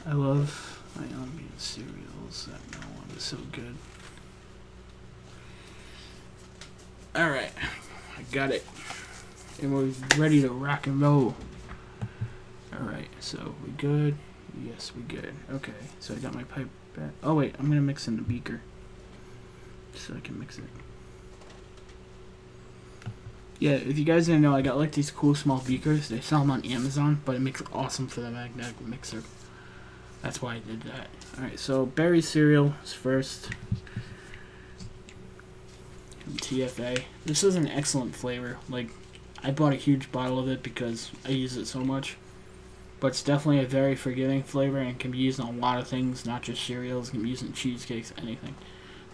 I love my own cereals. That no one is so good. Alright, I got it. And we're ready to rock and roll. Alright, so we good? Yes, we good. Okay, so I got my pipe back. Oh wait, I'm gonna mix in the beaker. So I can mix it. Yeah, if you guys didn't know, I got like these cool small beakers. They sell them on Amazon, but it makes it awesome for the magnetic mixer. That's why I did that. Alright, so berry cereal is first. From TFA. This is an excellent flavor. Like, I bought a huge bottle of it because I use it so much. But it's definitely a very forgiving flavor and can be used on a lot of things, not just cereals. It can be used in cheesecakes, anything.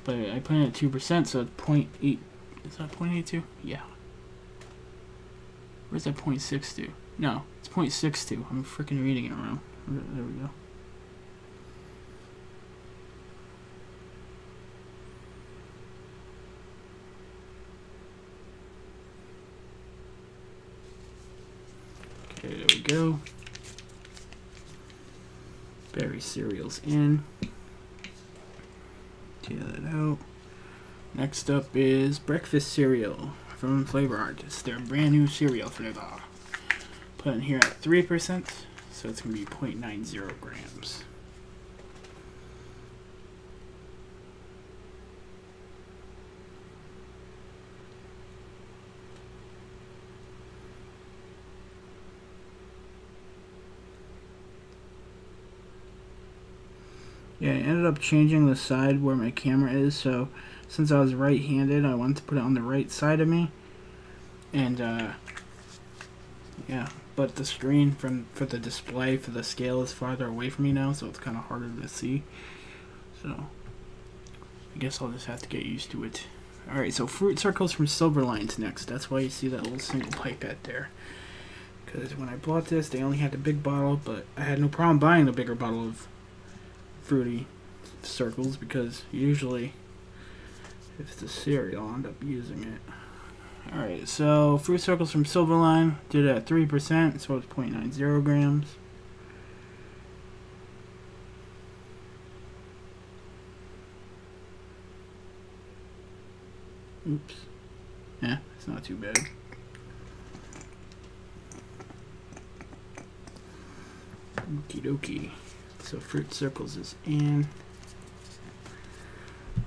But I put it at 2%, so it's 0.8. Is that 0.82? Yeah. Where's that 0.62? No, it's 0.62. I'm freaking reading it wrong. There we go. Okay, there we go. Berry cereals in. Take that out. Next up is breakfast cereal from Flavor Artist. Their brand new cereal flavor. Put in here at 3%, so it's going to be 0.90 grams. Yeah, I ended up changing the side where my camera is, so since I was right-handed, I wanted to put it on the right side of me. And, yeah, but the screen for the display for the scale is farther away from me now, so it's kind of harder to see. So, I guess I'll just have to get used to it. Alright, so Fruit Circles from Silverline's next. That's why you see that little single pipette there. Because when I bought this, they only had the big bottle, but I had no problem buying the bigger bottle of Fruity Circles, because usually if it's a cereal I'll end up using it. Alright, so Fruit Circles from Silverline did it at 3%, so it's 0.90 grams. Oops. Yeah, it's not too bad. Okie dokie. So Fruit Circles is in.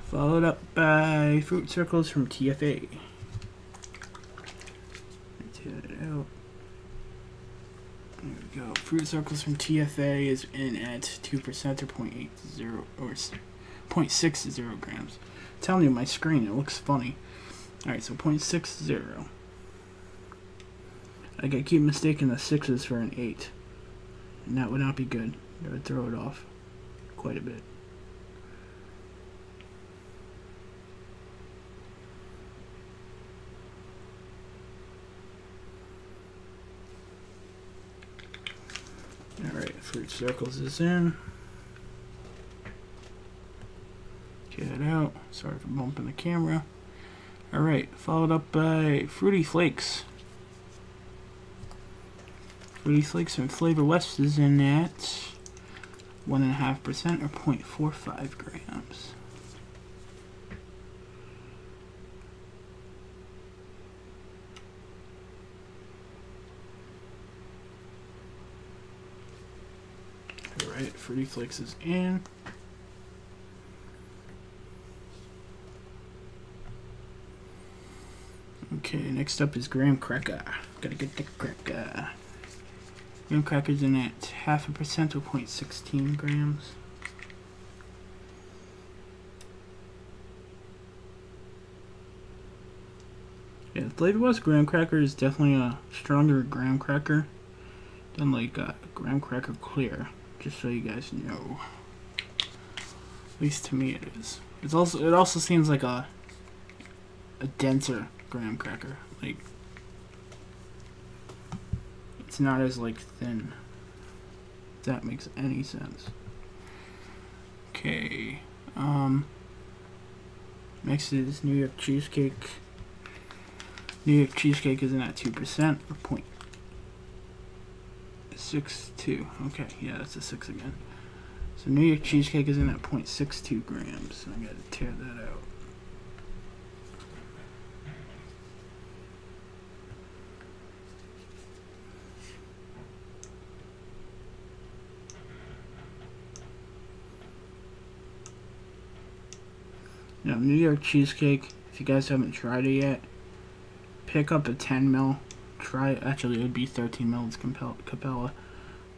Followed up by Fruit Circles from TFA. Take it out. There we go. Fruit Circles from TFA is in at 2% or 0.80 or 0.60 grams. I'm telling you, my screen, it looks funny. Alright, so 0.60. I keep mistaking the 6s for an 8. And that would not be good. That would throw it off quite a bit. Alright, Fruit Circles is in. Get it out. Sorry for bumping the camera. Alright, followed up by Fruity Flakes. Fruity Flakes from Flavor West is in at 1.5% or 0.45 grams. Alright, Fruity Flakes is in. Okay, next up is Graham Cracker. Gotta get the cracker. Graham Cracker's in at 0.5% or 0.16 grams. Yeah, the Flavor West graham cracker is definitely a stronger graham cracker than like graham cracker clear. Just so you guys know. At least to me it is. It also seems like a denser graham cracker. Like it's not as like thin. If that makes any sense. Okay. Next is New York cheesecake. New York cheesecake is in at 2% or 0.62. Okay, yeah, that's a 6 again. So New York cheesecake is in at 0.62 grams. So I gotta tear that out. Now, New York cheesecake, if you guys haven't tried it yet, pick up a 10 mil. Try it. Actually, it would be 13 mil. It's Capella.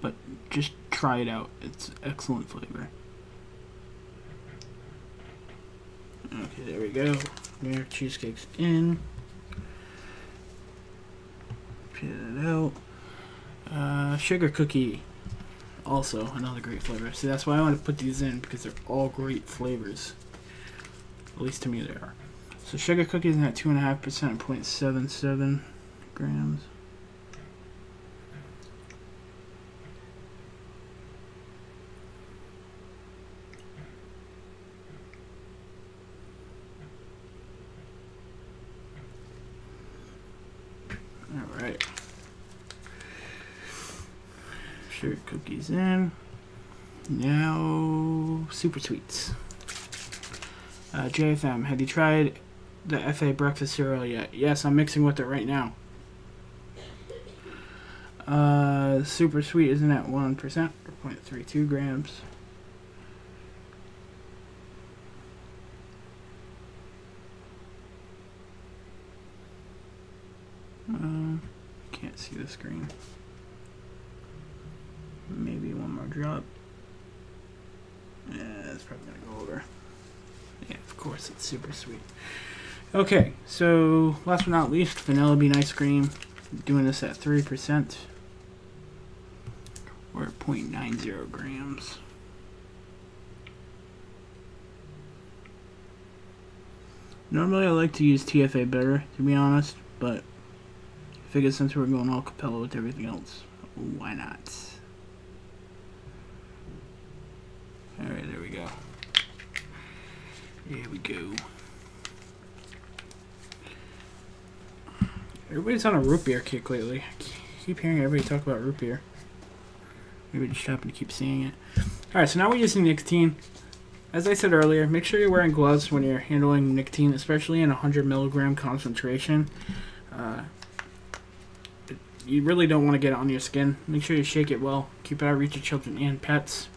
But just try it out. It's excellent flavor. Okay, there we go. New York cheesecake's in. Put it out. Sugar cookie. Also, another great flavor. See, that's why I want to put these in, because they're all great flavors. At least to me they are. So sugar cookies in at 2.5%, 0.77 grams. Alright. Sugar cookies in. Now, super sweets. JFM, have you tried the FA breakfast cereal yet? Yes, I'm mixing with it right now. Super sweet isn't at 1%, or 0.32 grams. Can't see the screen. Maybe one more drop. Yeah, that's probably gonna go over. Yeah, of course, it's super sweet. Okay, so last but not least, vanilla bean ice cream. Doing this at 3%. Or 0.90 grams. Normally I like to use TFA better, to be honest, but I figured since we're going all Capella with everything else, why not? Alright, there we go. Here we go. Everybody's on a root beer kick lately. I keep hearing everybody talk about root beer. Maybe just happen to keep seeing it. Alright, so now we're using nicotine. As I said earlier, make sure you're wearing gloves when you're handling nicotine, especially in 100 milligram concentration. You really don't want to get it on your skin. Make sure you shake it well. Keep it out of reach of children and pets.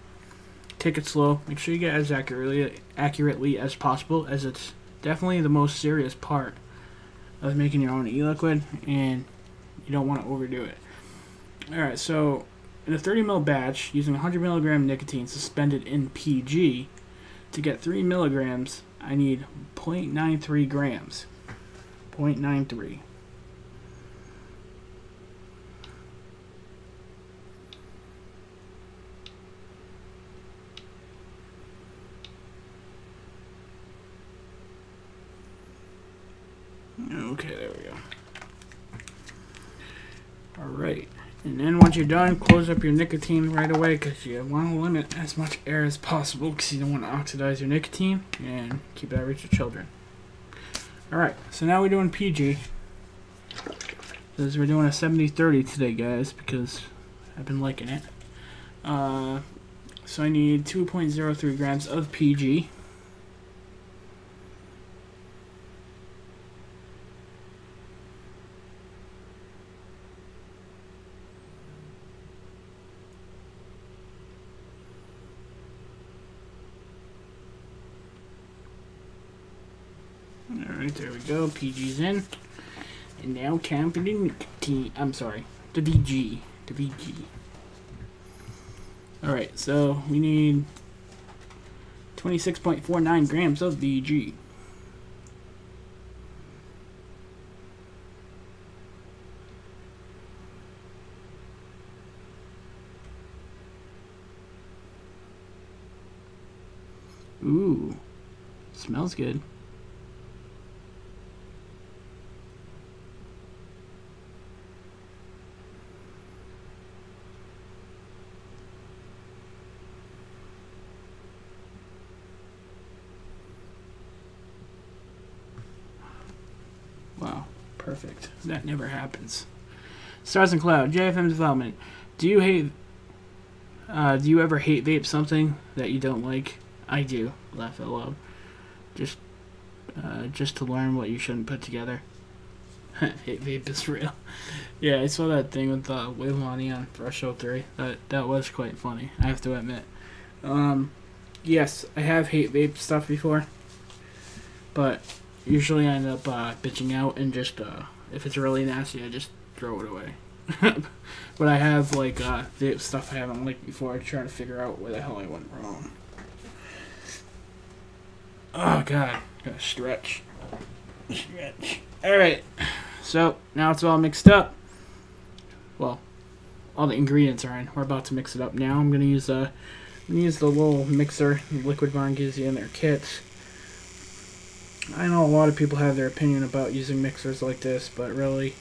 Take it slow. Make sure you get as accurately as possible, as it's definitely the most serious part of making your own e-liquid, and you don't want to overdo it. Alright, so in a 30 ml batch, using 100 milligram nicotine suspended in PG, to get 3 milligrams, I need 0.93 grams. 0.93. Okay, there we go. Alright, and then once you're done, close up your nicotine right away, because you want to limit as much air as possible, because you don't want to oxidize your nicotine, and keep it out of reach of children. Alright, so now we're doing PG. Because we're doing a 70-30 today, guys, because I've been liking it. So I need 2.03 grams of PG. Alright, there we go. PG's in. And now time for the nicotine. I'm sorry. The VG. The VG. Alright, so we need 26.49 grams of VG. Ooh, smells good. Wow, perfect. That never happens. Stars and Cloud, JFM Development. Do you ever hate vape something that you don't like? I do. Laugh out loud. Just to learn what you shouldn't put together. Hate vape is real. Yeah, I saw that thing with Waylani on Fresh 03. That was quite funny, I have to admit. Yes, I have hate vape stuff before, but usually I end up bitching out and just if it's really nasty, I just throw it away. But I have like vape stuff I haven't liked before. I try to figure out where the hell I went wrong. Oh god, gotta stretch. Alright, so now it's all mixed up. Well, all the ingredients are in. We're about to mix it up now. I'm gonna use the little mixer Liquid Barn gives you in their kits. I know a lot of people have their opinion about using mixers like this, but really,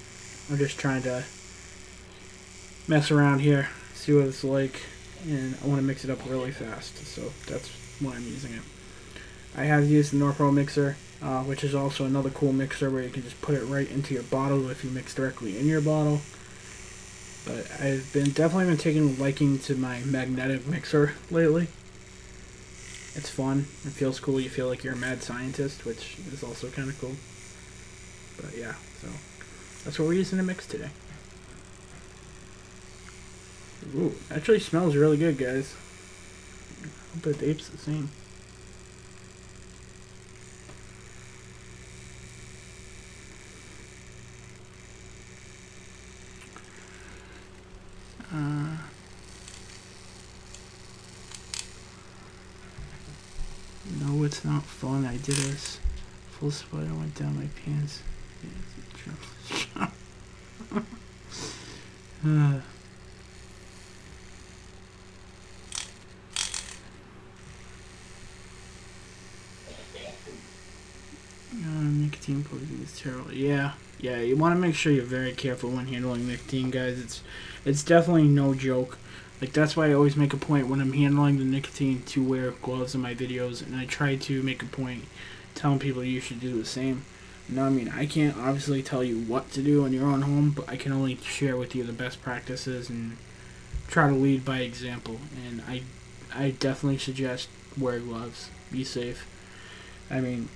I'm just trying to mess around here, see what it's like, and I want to mix it up really fast, so that's why I'm using it. I have used the Norpro mixer, which is also another cool mixer where you can just put it right into your bottle if you mix directly in your bottle. But I've definitely been taking a liking to my magnetic mixer lately. It's fun. It feels cool. You feel like you're a mad scientist, which is also kind of cool. But yeah, so that's what we're using to mix today. Ooh, actually smells really good, guys. I hope the vape's the same. No, it's not fun. I did this. Full spider went down my pants. Nicotine poisoning is terrible. Yeah, you want to make sure you're very careful when handling nicotine, guys. It's definitely no joke. Like, that's why I always make a point when I'm handling the nicotine to wear gloves in my videos, and I try to make a point telling people you should do the same. Now, I mean, I can't obviously tell you what to do in your own home, but I can only share with you the best practices and try to lead by example. And I definitely suggest wear gloves. Be safe. I mean,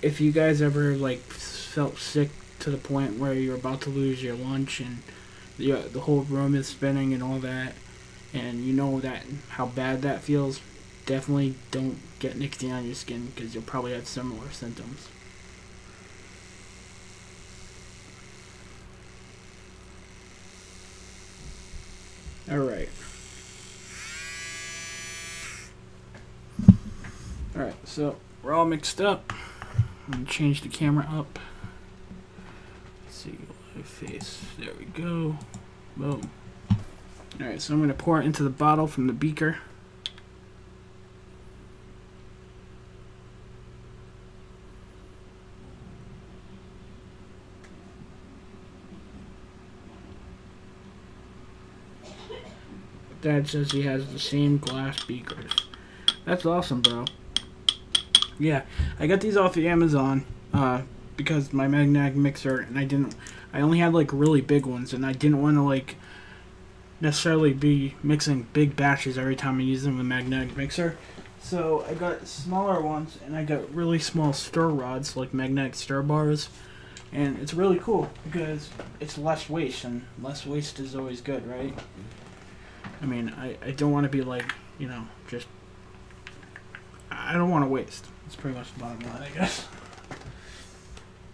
if you guys ever like felt sick to the point where you're about to lose your lunch and the whole room is spinning and all that, and you know that how bad that feels, definitely don't get nicotine on your skin because you'll probably have similar symptoms. Alright, so we're all mixed up. I'm going to change the camera up. Let's see, live face. There we go. Boom. Alright, so I'm going to pour it into the bottle from the beaker. Dad says he has the same glass beakers. That's awesome, bro. Yeah, I got these off of Amazon because my magnetic mixer, and I only had like really big ones, and I didn't want to like necessarily be mixing big batches every time I use the magnetic mixer. So I got smaller ones, and I got really small stir rods, like magnetic stir bars, and it's really cool because it's less waste, and less waste is always good, right? I mean, I don't want to be like, you know, just, I don't want to waste. That's pretty much the bottom line, I guess.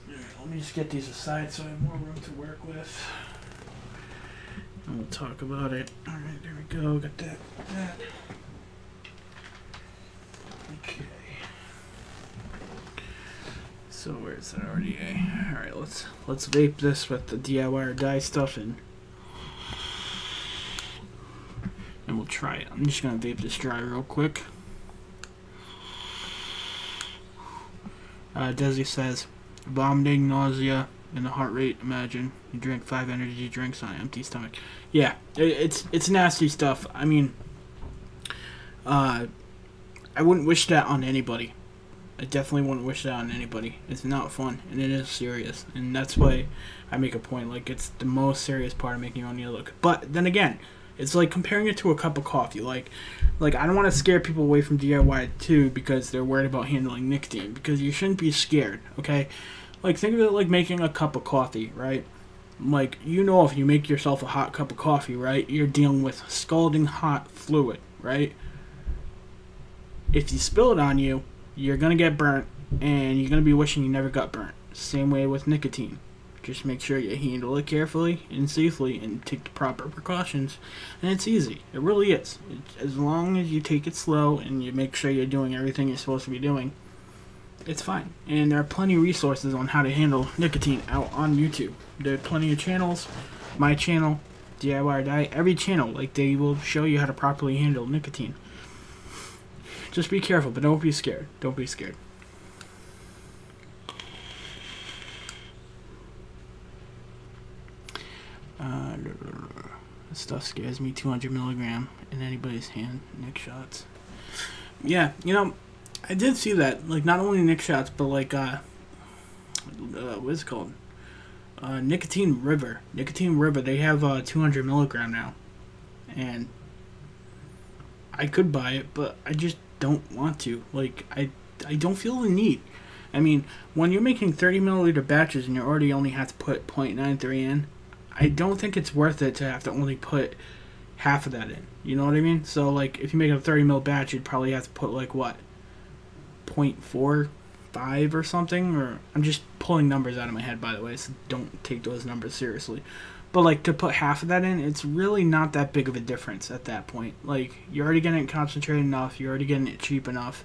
Let me just get these aside so I have more room to work with. And we'll talk about it. Alright, there we go. Got that. Okay. So where's that RDA? Alright, let's vape this with the DIY or die stuff in. And we'll try it. I'm just gonna vape this dry real quick. Desi says, vomiting, nausea, and the heart rate. Imagine you drink 5 energy drinks on an empty stomach. Yeah, it's nasty stuff. I mean, I wouldn't wish that on anybody. I definitely wouldn't wish that on anybody. It's not fun, and it is serious, and that's why I make a point. Like, it's the most serious part of making your own look. But then again, it's like comparing it to a cup of coffee. Like I don't want to scare people away from DIY too because they're worried about handling nicotine. Because you shouldn't be scared, okay? Like, think of it like making a cup of coffee, right? Like, you know, if you make yourself a hot cup of coffee, right, you're dealing with scalding hot fluid, right? If you spill it on you, you're going to get burnt, and you're going to be wishing you never got burnt. Same way with nicotine. Just make sure you handle it carefully and safely and take the proper precautions. And it's easy. It really is. As long as you take it slow and you make sure you're doing everything you're supposed to be doing, it's fine. And there are plenty of resources on how to handle nicotine out on YouTube. There are plenty of channels. My channel, DIY or Die, every channel, like, they will show you how to properly handle nicotine. Just be careful, but don't be scared. Don't be scared. This stuff scares me. 200 milligram in anybody's hand. Nick shots. Yeah, you know, I did see that. Like, not only Nick shots, but like, what is it called? Nicotine River. Nicotine River. They have 200 milligram now, and I could buy it, but I just don't want to. Like, I don't feel the need. I mean, when you're making 30 milliliter batches and you already only have to put 0.93 in, I don't think it's worth it to have to only put half of that in. You know what I mean? So, like, if you make a 30 mil batch, you'd probably have to put, like, what? 0.45 or something? Or I'm just pulling numbers out of my head, by the way, so don't take those numbers seriously. But, like, to put half of that in, it's really not that big of a difference at that point. Like, you're already getting it concentrated enough. You're already getting it cheap enough.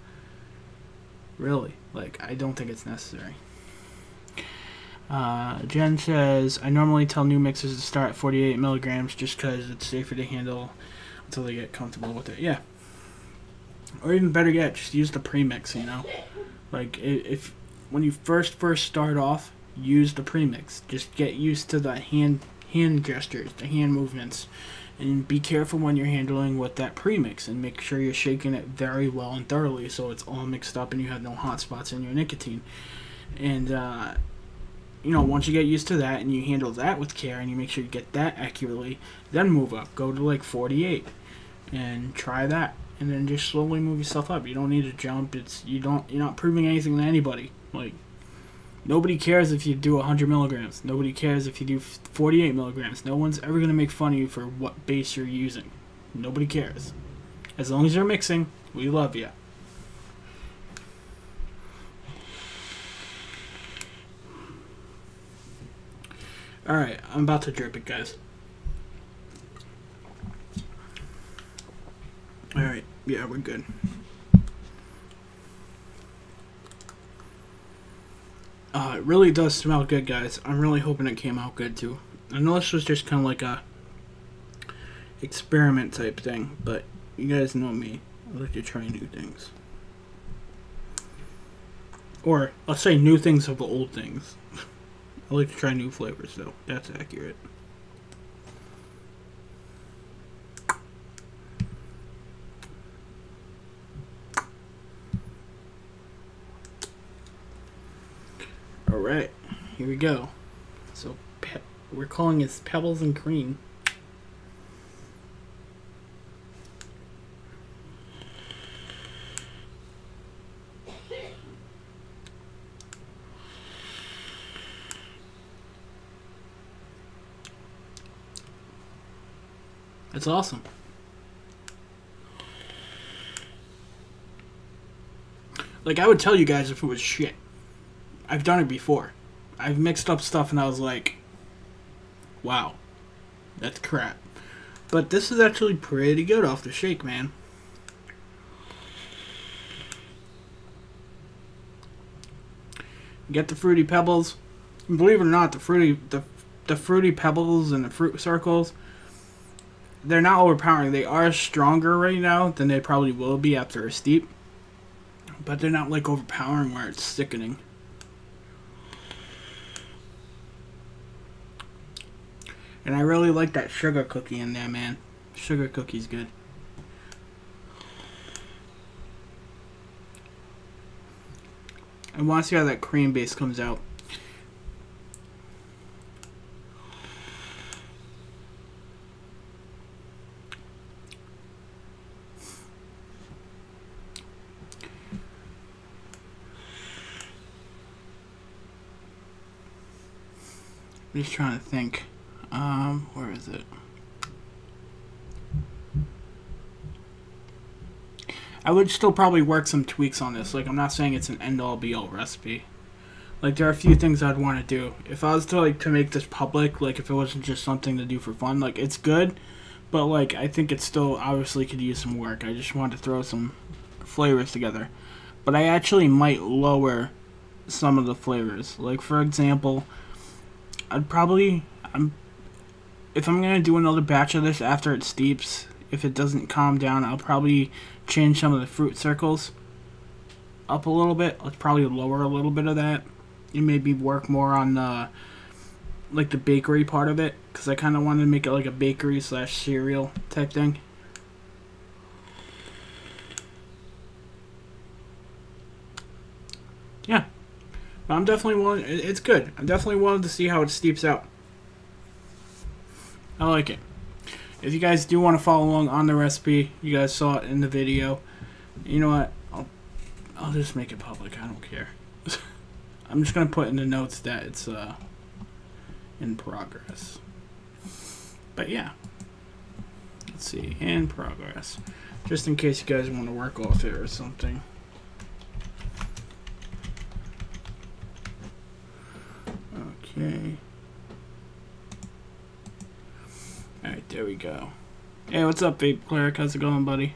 Really. Like, I don't think it's necessary. Jen says, I normally tell new mixers to start at 48 milligrams just because it's safer to handle until they get comfortable with it. Yeah. Or even better yet, just use the premix, you know? Like, if when you first start off, use the premix. Just get used to the hand gestures, the hand movements. And be careful when you're handling with that premix, and make sure you're shaking it very well and thoroughly so it's all mixed up and you have no hot spots in your nicotine. And, you know, once you get used to that and you handle that with care and you make sure you get that accurately, then move up. Go to like 48 and try that. And then just slowly move yourself up. You don't need to jump. You're not proving anything to anybody. Like, nobody cares if you do 100 milligrams. Nobody cares if you do 48 milligrams. No one's ever going to make fun of you for what base you're using. Nobody cares. As long as you're mixing, we love you. Alright, I'm about to drip it, guys. Alright, yeah, we're good. It really does smell good, guys. I'm really hoping it came out good, too. I know this was just kind of like a experiment type thing, but you guys know me. I like to try new things. Or, I'll say new things of old things. I like to try new flavors, though. That's accurate. Alright, here we go. So, we're calling this Pebbles and Cream. It's awesome. Like, I would tell you guys if it was shit. I've done it before. I've mixed up stuff and I was like, wow, that's crap. But this is actually pretty good off the shake, man. Get the Fruity Pebbles. And believe it or not, the Fruity Pebbles and the Fruit Circles, they're not overpowering. They are stronger right now than they probably will be after a steep. But they're not like overpowering where it's sickening. And I really like that sugar cookie in there, man. Sugar cookie's good. I want to see how that cream base comes out. I'm just trying to think. Where is it? I would still probably work some tweaks on this. Like, I'm not saying it's an end-all be-all recipe. Like, there are a few things I'd want to do. If I was to, like, to make this public, like, if it wasn't just something to do for fun, like, it's good, but, like, I think it still obviously could use some work. I just wanted to throw some flavors together. But I actually might lower some of the flavors. Like, for example, I'd probably... if I'm going to do another batch of this after it steeps, if it doesn't calm down, I'll probably change some of the fruit circles up a little bit. Let's probably lower a little bit of that. And maybe work more on the, like, the bakery part of it. Because I kind of wanted to make it like a bakery / cereal type thing. Yeah. But I'm definitely willing. It's good. I'm definitely willing to see how it steeps out. I like it. If you guys do want to follow along on the recipe, you guys saw it in the video. You know what? I'll just make it public. I don't care. I'm just going to put in the notes that it's in progress. But yeah. Let's see. In progress. Just in case you guys want to work off it or something. Okay. Alright, there we go. Hey, what's up, Vape Cleric? How's it going, buddy?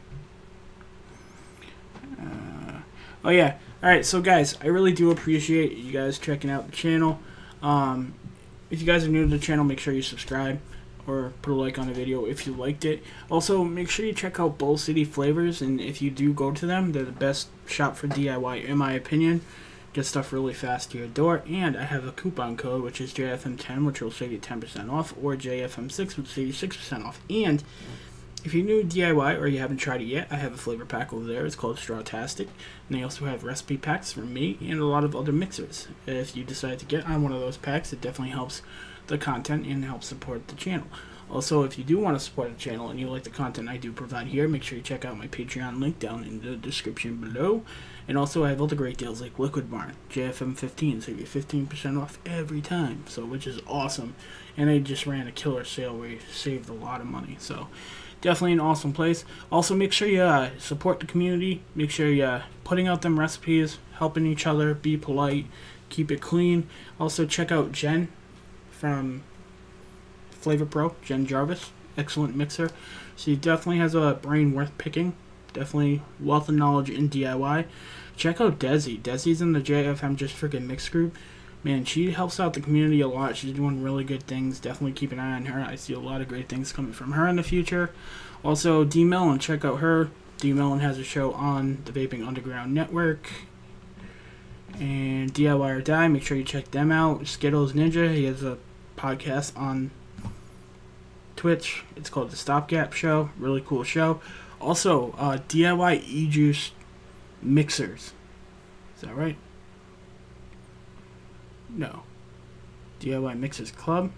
Oh, yeah. Alright, so guys, I really do appreciate you guys checking out the channel. If you guys are new to the channel, make sure you subscribe or put a like on the video if you liked it. Also, make sure you check out Bowl City Flavors, and if you do go to them, they're the best shop for DIY, in my opinion. Get stuff really fast to your door, and I have a coupon code, which is JFM10, which will save you 10% off, or JFM6, which will save you 6% off. And if you're new to DIY or you haven't tried it yet, I have a flavor pack over there. It's called Strawtastic, and they also have recipe packs from me and a lot of other mixers. If you decide to get on one of those packs, it definitely helps the content and helps support the channel. Also, if you do want to support the channel and you like the content I do provide here, make sure you check out my Patreon link down in the description below. And also, I have other great deals like Liquid Barn, JFM 15, save you 15% off every time, so which is awesome. And they just ran a killer sale where you saved a lot of money, so definitely an awesome place. Also, make sure you support the community. Make sure you're putting out them recipes, helping each other, be polite, keep it clean. Also, check out Jen from Flavor Pro, Jen Jarvis, excellent mixer. She definitely has a brain worth picking. Definitely wealth of knowledge in DIY. Check out Desi. Desi's in the JFM Just Friggin' Mix group. Man, she helps out the community a lot. She's doing really good things. Definitely keep an eye on her. I see a lot of great things coming from her in the future. Also, D Mellon, check out her. D Mellon has a show on the Vaping Underground Network. And DIY or Die, make sure you check them out. Skittles Ninja, he has a podcast on Twitch. It's called The Stopgap Show. Really cool show. Also, DIY Ejuice mixers. Is that right? No. DIY Mixers Club.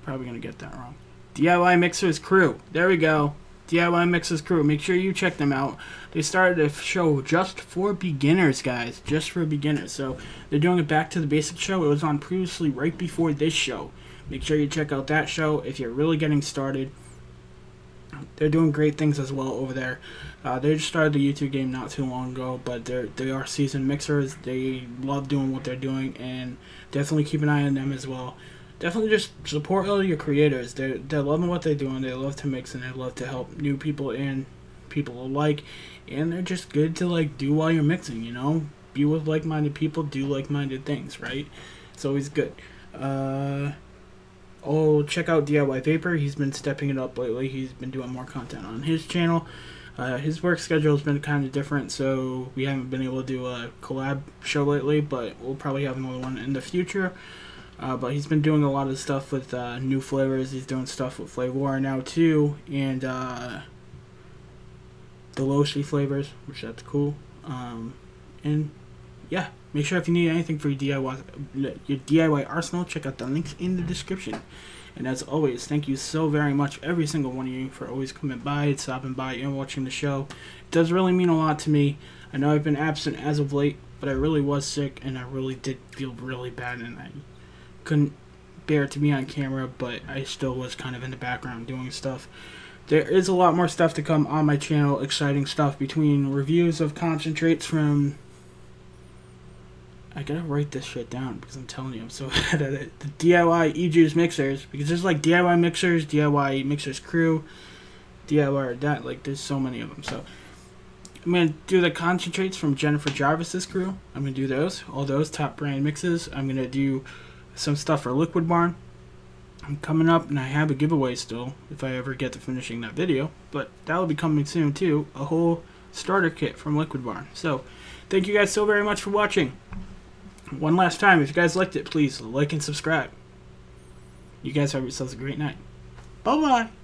Probably going to get that wrong. DIY Mixers Crew. There we go. DIY Mixers Crew. Make sure you check them out. They started a show just for beginners, guys. Just for beginners. So, they're doing a Back to the Basics show. It was on previously right before this show. Make sure you check out that show if you're really getting started. They're doing great things as well over there. They just started the YouTube game not too long ago, but they are seasoned mixers. They love doing what they're doing, and definitely keep an eye on them as well. Definitely just support all your creators. They're loving what they're doing. They love to mix, and they love to help new people and people alike. And they're just good to, like, do while you're mixing, you know? Be with like-minded people, do like-minded things, right? It's always good. Oh, check out DIY Vapor. He's been stepping it up lately. He's been doing more content on his channel. His work schedule has been kind of different, so we haven't been able to do a collab show lately, but we'll probably have another one in the future. But he's been doing a lot of stuff with new flavors. He's doing stuff with Flavor now too, and the Loshi flavors, which that's cool. And yeah, make sure if you need anything for your DIY arsenal, check out the links in the description. And as always, thank you so very much, every single one of you, for always coming by, stopping by, and watching the show. It does really mean a lot to me. I know I've been absent as of late, but I really was sick, and I really did feel really bad, and I couldn't bear to be on camera, but I still was kind of in the background doing stuff. There is a lot more stuff to come on my channel, exciting stuff, between reviews of concentrates from... I gotta write this shit down because I'm telling you I'm so bad at it. The DIY Ejuice mixers, because there's like DIY mixers crew, DIY or that, like there's so many of them. So I'm gonna do the concentrates from Jennifer Jarvis's crew. I'm gonna do those, all those top brand mixes. I'm gonna do some stuff for Liquid Barn. I'm coming up, and I have a giveaway still if I ever get to finishing that video, but that will be coming soon too. A whole starter kit from Liquid Barn. So thank you guys so very much for watching. One last time, if you guys liked it, please like and subscribe. You guys have yourselves a great night. Bye-bye.